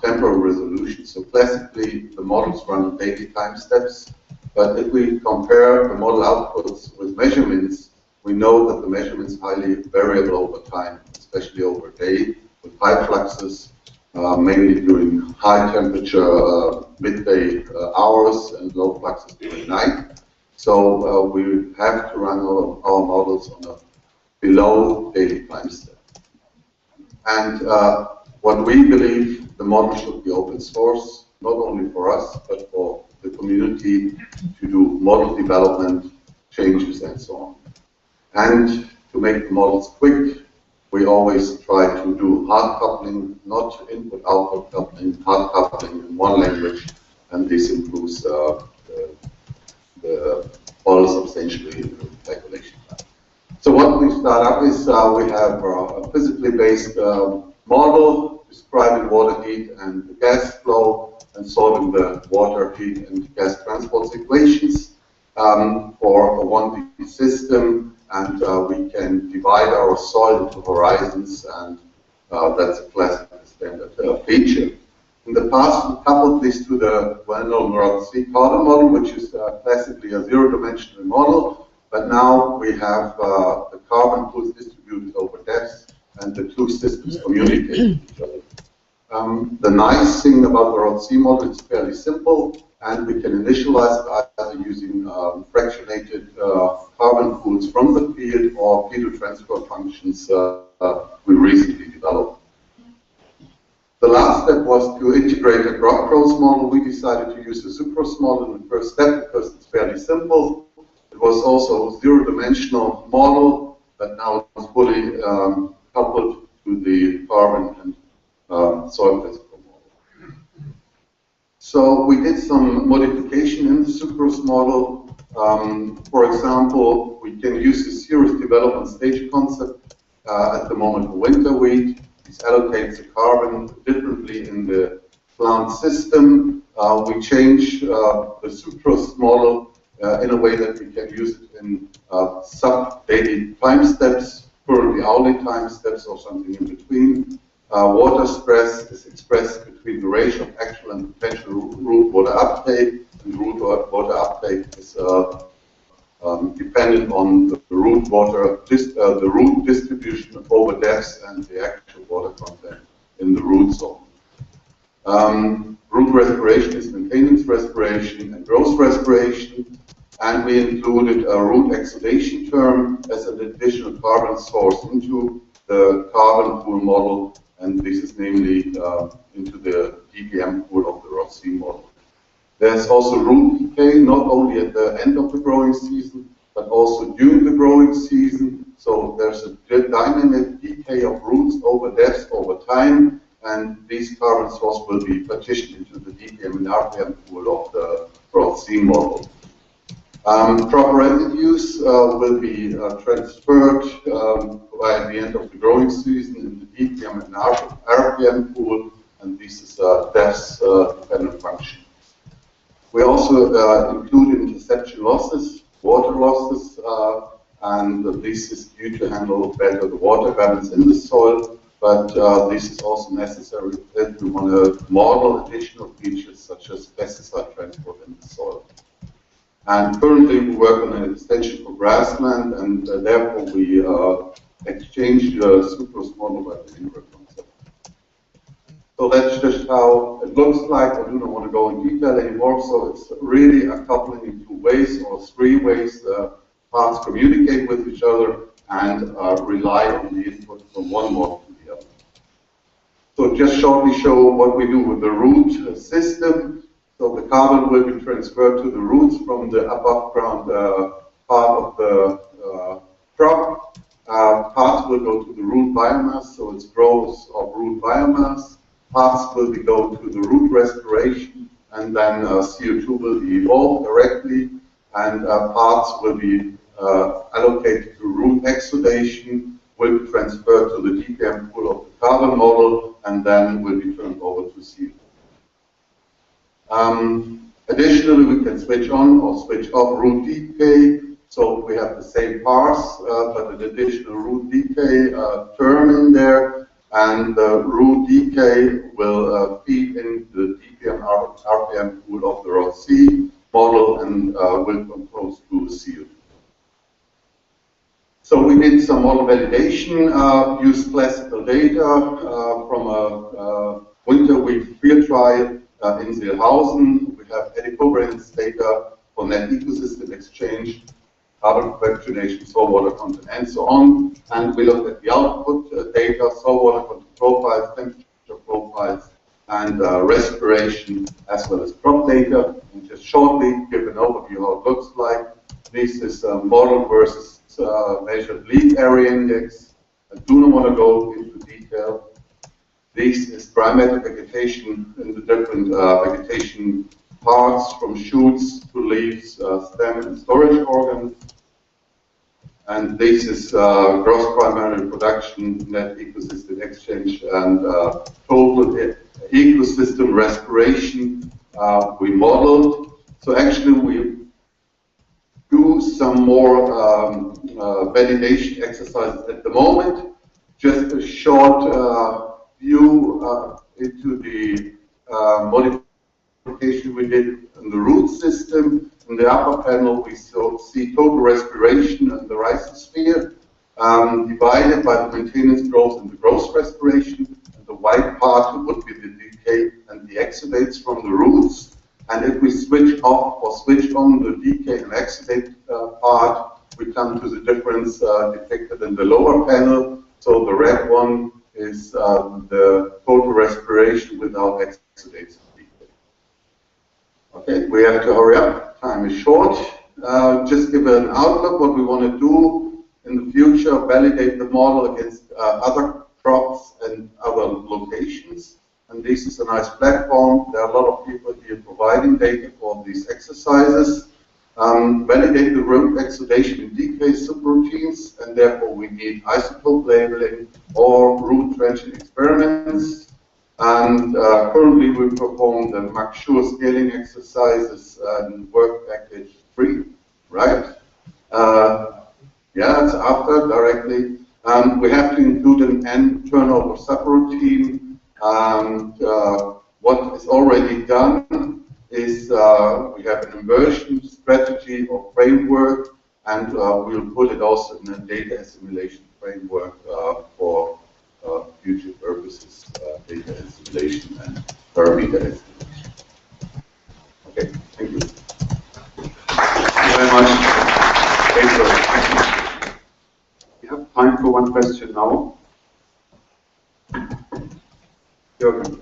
temporal resolution. So classically the models run daily time steps, but if we compare the model outputs with measurements, we know that the measurements are highly variable over time, especially over a day, with high fluxes, mainly during high temperature midday hours, and low fluxes during night. So we have to run our models on a below daily time step. And what we believe, the model should be open source, not only for us, but for the community to do model development, changes, and so on. And to make the models quick, we always try to do hard coupling, not input-output coupling, hard coupling in one language, and this improves the model substantially in the calculation time. So what we start up is we have a physically based model describing water heat and the gas flow and solving the water heat and gas transport equations for a 1D system, and we can divide our soil into horizons, and that's a classic standard feature. In the past, we coupled this to the well-known Roth-C carbon model, which is classically a zero-dimensional model. But now we have the carbon pools distributed over depths, and the two systems communicate with each other. The nice thing about the Roth-C model, it's fairly simple, and we can initialize either using fractionated carbon pools from the field or Peter transfer functions we recently developed. The last step was to integrate a crop growth model. We decided to use the sucrose model in the first step because it's fairly simple. It was also a zero-dimensional model, but now it's fully coupled to the carbon and soil physical model. So we did some modification in the sucrose model. For example, we can use the serious development stage concept at the moment for winter wheat. This allocates the carbon differently in the plant system. We change the sucrose model in a way that we can use it in sub-daily time steps, currently hourly time steps or something in between. Water stress is expressed between the ratio of actual and potential root water uptake, and root water uptake is dependent on the root distribution over depth and the actual water content in the root zone. Root respiration is maintenance respiration and growth respiration, and we included a root exudation term as an additional carbon source into the carbon pool model, and this is namely into the DPM pool of the Roth-C model. There's also root decay, not only at the end of the growing season, but also during the growing season. So there's a dynamic decay of roots over depth, over time, and these carbon sources will be partitioned into the DPM and RPM pool of the Roth-C model. Crop residues will be transferred by the end of the growing season in the DPM and RPM pool, and this is a depth-dependent function. We also include interception losses, water losses, and this is due to handle better the water balance in the soil, but this is also necessary if we want to model additional features such as pesticide transport in the soil. And currently we work on an extension for grassland, and therefore we exchange the sucrose model by the INRA concept. So that's just how it looks like. I do not want to go in detail anymore. So it's really a coupling in two ways or three ways. Parts communicate with each other and rely on the input from one model to the other. So just shortly show what we do with the root system. So the carbon will be transferred to the roots from the above ground part of the crop. Parts will go to the root biomass, so it's growth of root biomass. Parts will go to the root respiration, and then CO2 will be evolved directly, and parts will be allocated to root exudation, will be transferred to the DPM pool of the carbon model, and then will be turned over to CO2. Additionally, we can switch on or switch off root decay. So we have the same parse, but an additional root decay term in there, and the root decay will feed into the DPM RPM pool of the Roth-C model and will compose to CO2. So we did some model validation, used classical data from a winter wheat field trial in Seelhausen. We have eddy-covariance data for net ecosystem exchange, carbon fractionation, soil water content, and so on. And we looked at the output data, soil water content profiles, temperature profiles, and respiration, as well as crop data. And just shortly give an overview how it looks like. This is a model versus measured leaf area index. I do not want to go into detail. This is dry matter vegetation in the different vegetation parts, from shoots to leaves, stem and storage organs. And this is gross primary production, net ecosystem exchange, and total ecosystem respiration we modeled. So actually we do some more validation exercises at the moment. Just a short view into the modification we did in the root system. In the upper panel, we see total respiration in the rhizosphere divided by the maintenance growth and the growth respiration. And the white part would be the decay and the exudates from the roots. And if we switch off or switch on the decay and exudate part, we come to the difference depicted in the lower panel. So the red one is the total respiration without exudates. Okay, we have to hurry up. Time is short. Just give an outlook what we want to do in the future, validate the model against other crops and other locations. And this is a nice platform. There are a lot of people here providing data for these exercises. Validate exudation and decay subroutines, and therefore we need isotope labeling or root trenching experiments. And currently we perform the MACSURE scaling exercises in work package 3, right? Yeah, it's after directly. We have to include an N turnover subroutine, and what is already done is we have an inversion strategy or framework, and we'll put it also in a data assimilation framework for future purposes, data assimilation and parameter estimation. Okay, thank you. Thank you very much. We have time for one question now. Jürgen.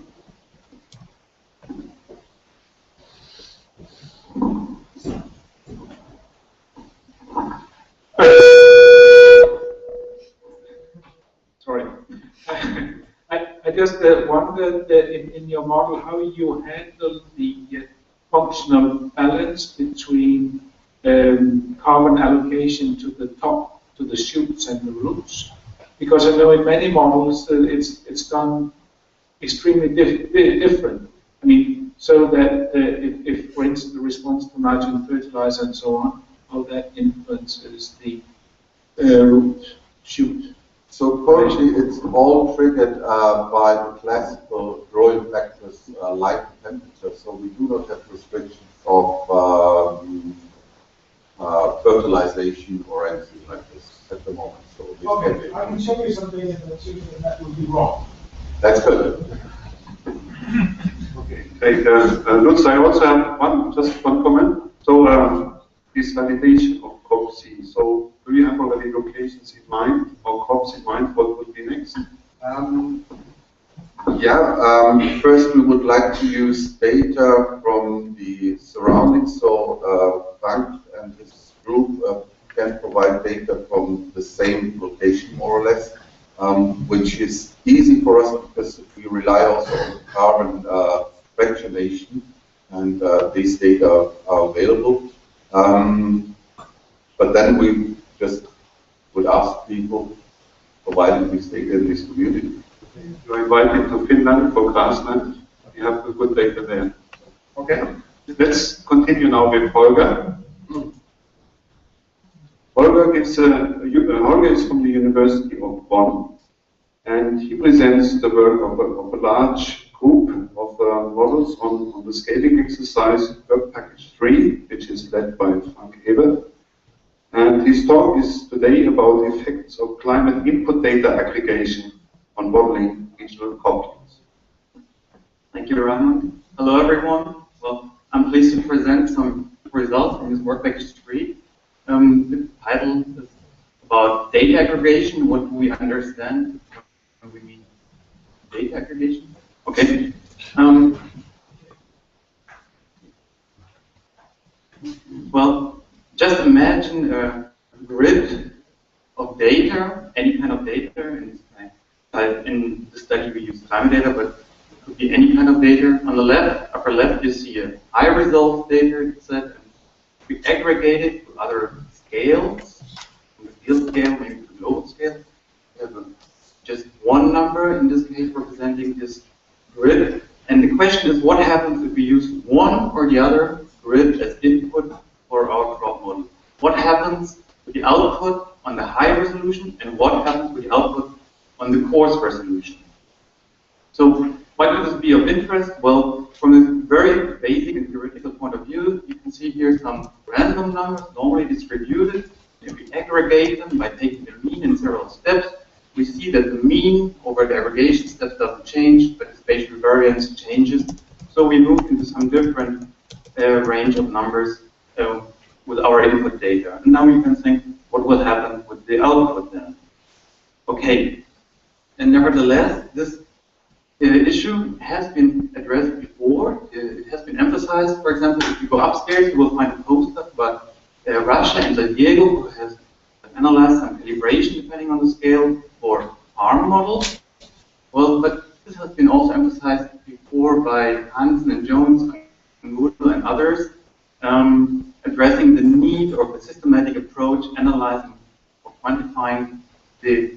Sorry. I just wondered in your model how you handle the functional balance between carbon allocation to the top, to the shoots and the roots. Because I know in many models it's done extremely different. I mean, so that if, for instance, the response to nitrogen fertilizer and so on, how that influences the root shoot. So currently it's all triggered by the classical growing factors light temperature, so we do not have restrictions of fertilization or anything like this at the moment. So okay, I can show you something that shows that that would be wrong. That's good. Okay, Lutz, I also have just one comment. So this validation of COP-C. So do you have already locations in mind or COPs in mind? What would be next? First we would like to use data from the surroundings. So Frank and his group can provide data from the same location more or less, which is easy for us because we rely also on carbon fractionation, and these data are available. But then we just would ask people providing this data in this community. You are invited to Finland for grassland. You have good data there. Okay. Let's continue now with Holger. Holger is from the University of Bonn, and he presents the work of a large group of models on the scaling exercise, work package 3, which is led by Frank Ebert. And his talk is today about the effects of climate input data aggregation on modeling regional conflicts. Thank you, Rahman. Hello, everyone. Well, I'm pleased to present some results from this work package 3. The title is about data aggregation. What do we understand when we mean data aggregation? Okay. Well, just imagine a grid of data, any kind of data. In this study we use climate data, but it could be any kind of data. On the left, upper left, you see a high result data set, and we aggregate it to other scales, from the field scale, maybe to the global scale. We have just one number, in this case, representing this grid. And the question is, what happens if we use one or the other grid as input for our crop model? What happens with the output on the high resolution, and what happens with the output on the coarse resolution? So why could this be of interest? Well, from a very basic and theoretical point of view, you can see here some random numbers, normally distributed. If we aggregate them by taking the mean in several steps, we see that the mean over the aggregation steps doesn't change, but the spatial variance changes. So we move into some different range of numbers with our input data. And now we can think, what will happen with the output then? Okay, and nevertheless, this issue has been addressed before. It has been emphasized. For example, if you go upstairs, you will find a poster by Rasha and Diego, who has analyzed some calibration depending on the scale for farm models. Well, but this has been also emphasized before by Hansen and Jones, and Moodle and others. addressing the need of a systematic approach, analyzing or quantifying the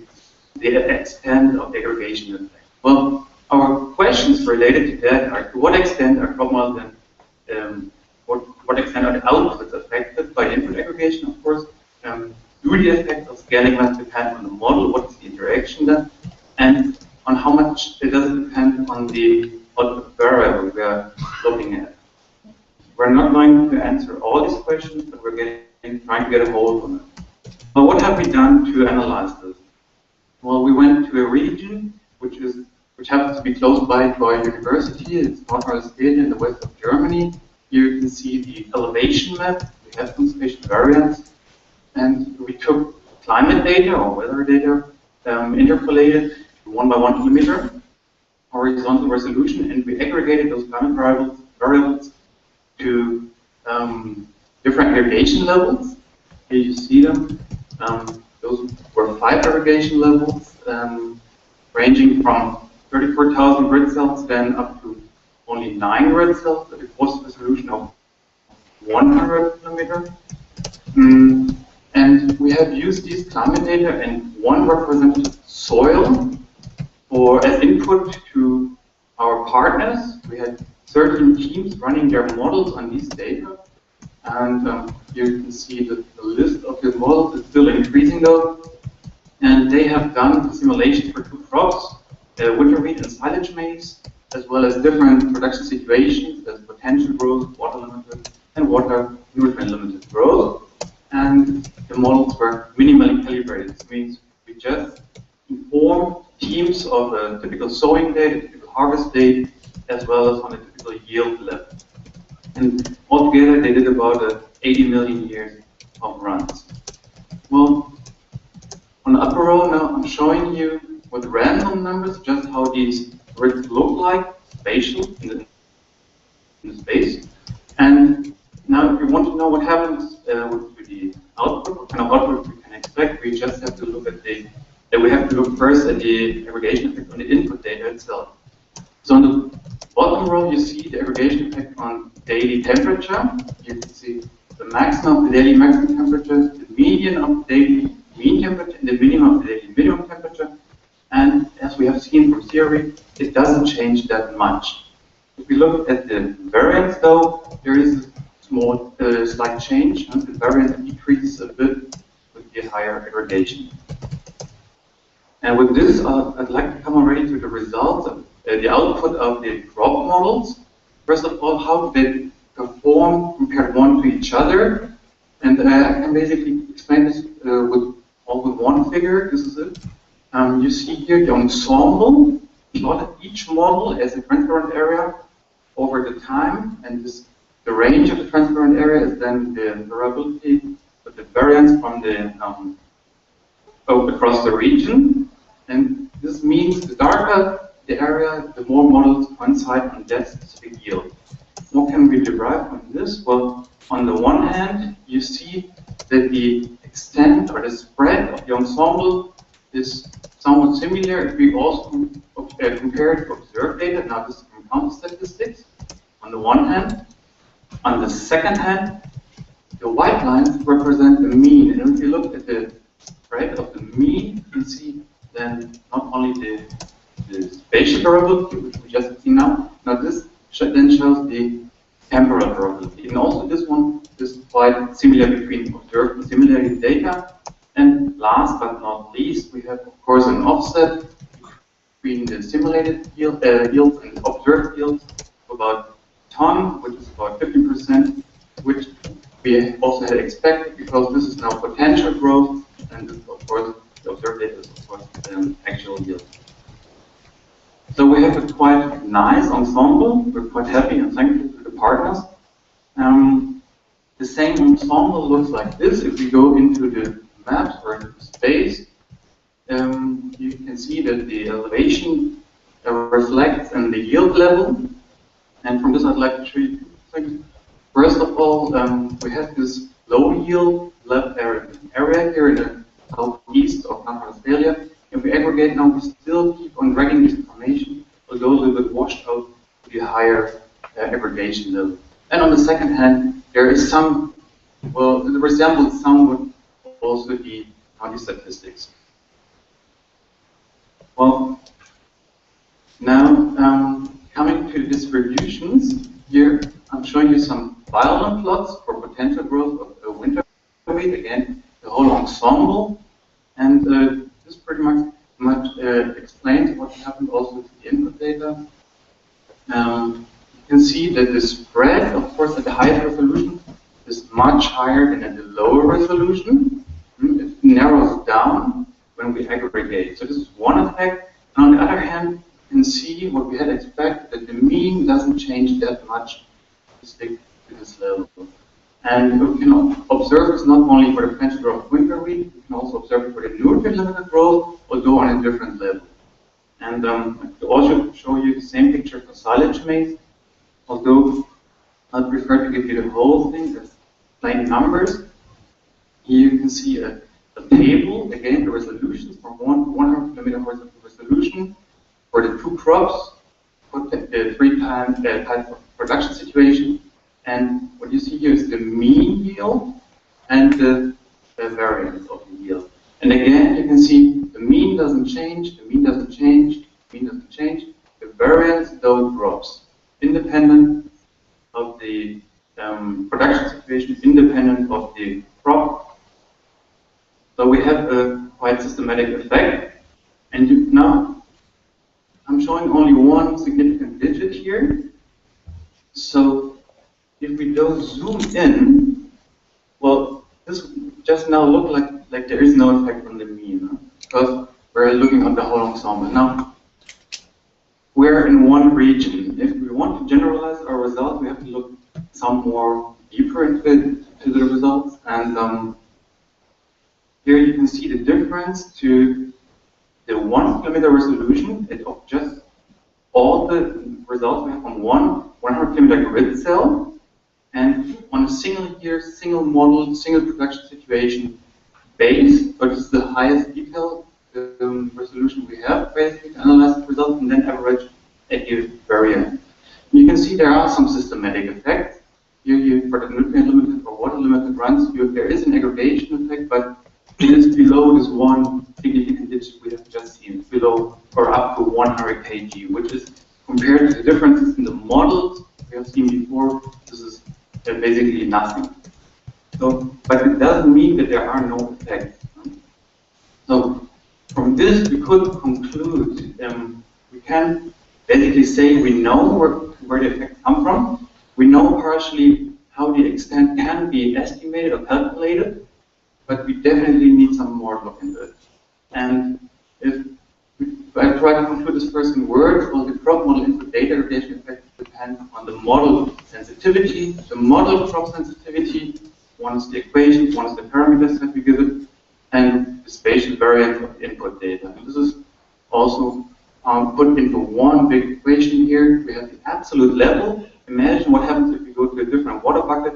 extent of aggregation effect. Well, our questions related to that are: to what extent are crop models and what extent are the outputs affected by input aggregation? Of course, do the effects of scaling must depend on the model? What is the interaction then? And on how much it does depend on the output variable we are looking at. We're not going to answer all these questions, but we're trying to get a hold on it. Well, what have we done to analyze this? Well, we went to a region which happens to be close by to our university. It's North Rhine-Westphalia in the west of Germany. Here you can see the elevation map. We have some spatial variance, and we took climate data or weather data, interpolated to 1 by 1 kilometer horizontal resolution, and we aggregated those climate variables to different aggregation levels. Here you see them. Those were 5 aggregation levels, ranging from 34,000 grid cells then up to only 9 grid cells at a coarse resolution of 100 kilometers. And we have used these climate data and one represented soil as input to our partners. We had 13 teams running their models on these data. And here you can see that the list of the models is still increasing though. And they have done simulations for 2 crops, winter wheat and silage maize, as well as different production situations, as potential growth, water limited, and water nutrient limited growth. And the models were minimally calibrated. This means we just informed teams of a typical sowing date, a typical harvest date, as well as on a typical yield level. And altogether, they did about 80 million years of runs. Well, on the upper row now, I'm showing you with random numbers just how these grids look like, spatial in the space. And now, if you want to know what happens with the output, what kind of output we can expect, we just have to look at we have to look first at the aggregation effect on the input data itself. So on the bottom row, you see the aggregation effect on daily temperature. You can see the maximum of the daily maximum temperature, the median of the daily mean temperature, and the minimum of the daily minimum temperature. And as we have seen from theory, it doesn't change that much. If we look at the variance, though, there is a small slight change, and the variance decreases a bit with the higher aggregation. And with this, I'd like to come already to the results of the output of the crop models. First of all, how do they perform compared one to each other? And I can basically explain this with one figure. This is it. You see here the ensemble, plotted each model as a transparent area over the time, and the range of the transparent area is then the variability, but the variance from the across the region. And this means the darker the area, the more models coincide on that specific yield. What can we derive from this? Well, on the one hand, you see that the extent or the spread of the ensemble is somewhat similar if we also compare it to observed data. Now, this is from counter statistics on the one hand. On the second hand, the white lines represent the mean. And if you look at the spread of the mean, you can see then not only the spatial variability, which we just see now, this then shows the temporal variability. And also this one is quite similar between observed and simulated data. And last but not least, we have, of course, an offset between the simulated yields and observed yields of about a ton, which is about 15%, which we also had expected because this is now potential growth, and this, of course, the observed data is, of course, actual yield. So we have a quite nice ensemble. We're quite happy and thankful to the partners. The same ensemble looks like this. If we go into the maps or into space, you can see that the elevation reflects in the yield level. And from this, I'd like to show you 2 things. First of all, we have this low yield area here in the southeast of North Rhine-Westphalia. If we aggregate now, we still keep on dragging this information, although a little bit washed out to the higher aggregation level. And on the second hand, there is some Well, the resembled sum would also be county statistics. Well, now coming to distributions, here I'm showing you some violin plots for potential growth of the winter weight, again, the whole ensemble, and this pretty much explains what happened also to the input data. You can see that the spread, of course, at the highest resolution is much higher than at the lower resolution. It narrows down when we aggregate. So this is one effect. And on the other hand, you can see what we had expected, that the mean doesn't change that much to stick to this level. And we can observe this not only for the potential growth of winter wheat, we can also observe it for the nutrient limited growth, although on a different level. And I could also show you the same picture for silage maize, although I prefer to give you the whole thing as plain numbers. Here you can see a table, again, the resolutions from 100 millimeter horizontal resolution for the two crops, for the three types of production situation. And what you see here is the mean yield and the variance of the yield. And again, you can see the mean doesn't change, the mean doesn't change, the mean doesn't change. The variance, though, drops, independent of the production situation, independent of the crop. So we have a quite systematic effect. And now I'm showing only one significant digit here. So if we don't zoom in, well, this just now look like there is no effect on the mean, because we're looking at the whole ensemble. Now, we're in one region. If we want to generalize our results, we have to look some more deeper into the results. And here you can see the difference to the 1 kilometer resolution of just all the results we have on one 100 kilometer grid cell, and on a single year, single model, single production situation base, but it's the highest detail resolution we have, basically, to analyze the results, and then average a given variance. You can see there are some systematic effects. Here, for the nutrient limited or water limited runs, there is an aggregation effect, but it is below this one significant digit we have just seen. It's below or up to 100 kg, which is compared to the differences in the models we have seen before. This is basically nothing. So, but it doesn't mean that there are no effects. So, from this we could conclude, we can basically say we know where the effects come from. We know partially how the extent can be estimated or calculated, but we definitely need some more look into it. And if I try to conclude this first in words, well, the crop model input data aggregation effects depend on the model sensitivity, the model crop sensitivity. One is the equation, one is the parameters that we give it, and the spatial variance of the input data. And this is also put into one big equation here. We have the absolute level. Imagine what happens if we go to a different water bucket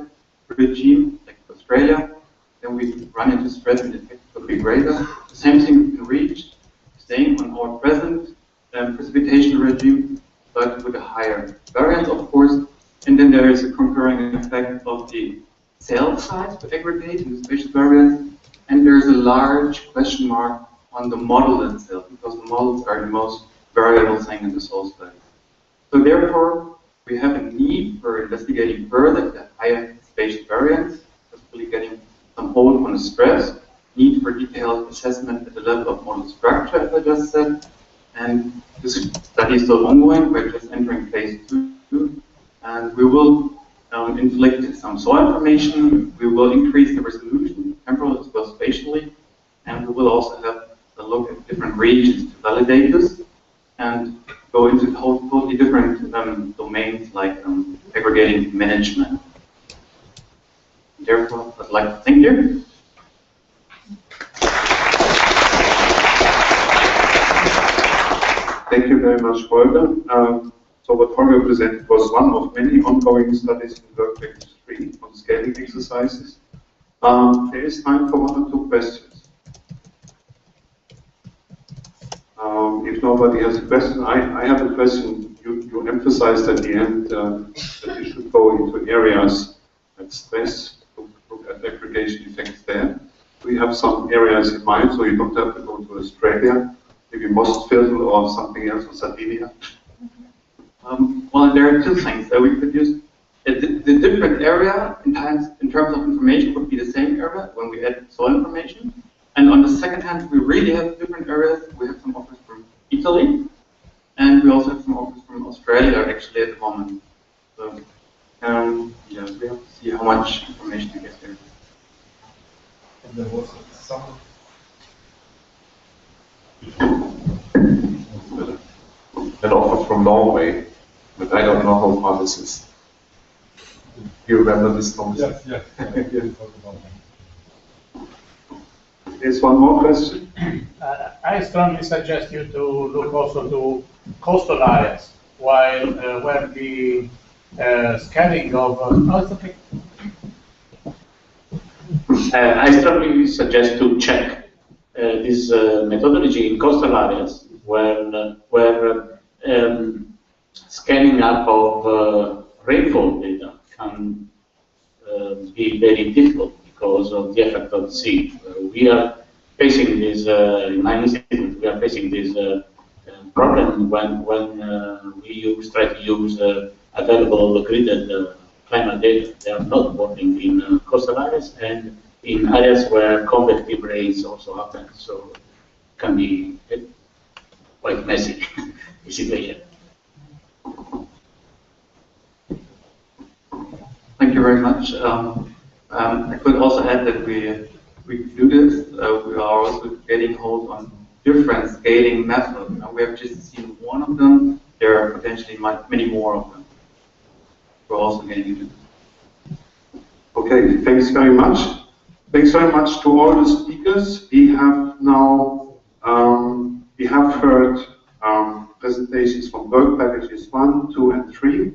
regime, like Australia. Then we run into stress and the effect could be greater. The same thing we can reach, staying on our present precipitation regime, but with a higher variance, of course. And then there is a concurring effect of the cell size to aggregate in the spatial variance. And there is a large question mark on the model itself, because the models are the most variable thing in this whole study. So therefore, we have a need for investigating further the higher spatial variance, possibly getting some hold on the stress, need for detailed assessment at the level of model structure, as I just said. And this study is still ongoing. We're just entering phase 2. And we will inflict some soil information. We will increase the resolution, temporal as well as spatially. And we will also have a look at different regions to validate this and go into totally different domains like aggregating management. Therefore, I'd like to thank you. Thank you very much, Holger. So what Holger presented was one of many ongoing studies in Work 23 on scaling exercises. There is time for 1 or 2 questions. If nobody has a question, I have a question. You emphasized at the end that you should go into areas like stress, look have aggregation effects there. We have some areas in mind, so you don't have to go to Australia, maybe Mostville or something else, or Sardinia. Well, there are two things. So we could use the different area in terms of information would be the same area when we add soil information. And on the second hand, we really have different areas. We have some offers from Italy, and we also have some offers from Australia actually at the moment. So yeah, we have to see how much information we get there. And there was some. An offer from Norway, but I don't know how far this is. Do you remember this conversation? Yes, yes. I hear you talk about that. There's one more question. I strongly suggest you to look also to coastal areas, while where the scanning of I strongly suggest to check this methodology in coastal areas where scanning up of rainfall data can be very difficult because of the effect of the sea. We are facing this, in my institute, we are facing this problem when we try to use available gridded climate data. They are not working in coastal areas and in areas where convective rains also happen. So it can be quite messy, the situation. Thank you very much. I could also add that we do this. We are also getting hold on different scaling methods. And we have just seen one of them. There are potentially many more of them. We're also getting into this. Okay, thanks very much. Thanks very much to all the speakers. We have now heard presentations from work packages 1, 2, and 3.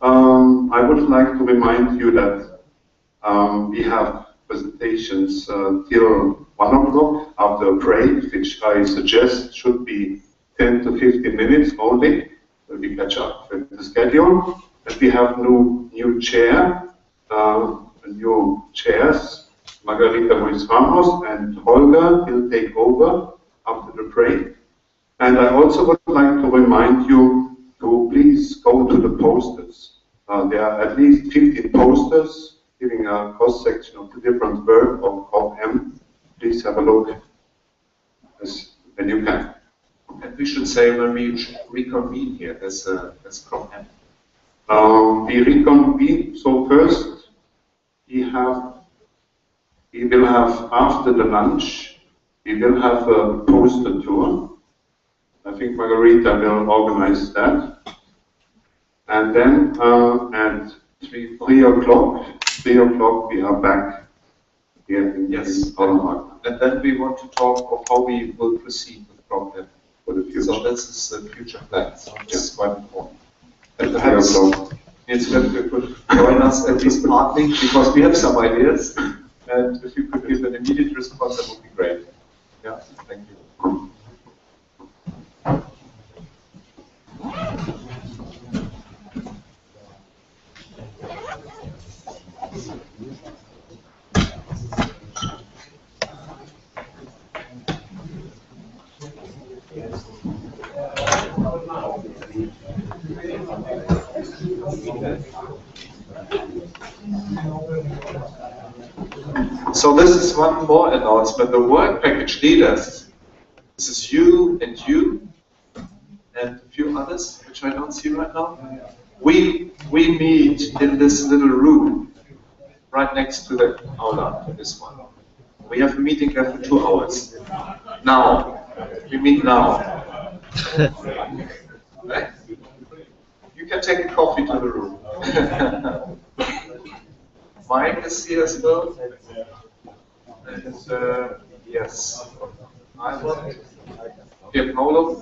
I would like to remind you that we have presentations till 1 o'clock after a break, which I suggest should be 10 to 15 minutes only, so we catch up with the schedule. And we have new chairs. Margarita Ruiz Ramos and Holger will take over after the break. And I also would like to remind you to please go to the posters. There are at least 15 posters giving a cross-section of the different work of CropM. Please have a look when you can. And we should say when we reconvene here as CropM. We reconvene. So first, we will have after the lunch, we will have a poster tour. I think Margarita will organize that. And then at 3 o'clock we are back here in Holland. And then we want to talk of how we will proceed with CropM for the future. So this is the future plan. So this is quite important. And At perhaps 3 o'clock. it's when you could join us at least partly because we have some ideas. And if you could give an immediate response, that would be great. Yeah, thank you. So this is one more announcement. The work package leaders, this is you and a few others, which I don't see right now. We meet in this little room right next to the aula, this one. We have a meeting there for 2 hours. Now, we meet now. Right? You can take a coffee to the room. Mike is here as well. And yes, I want. Here, Paolo.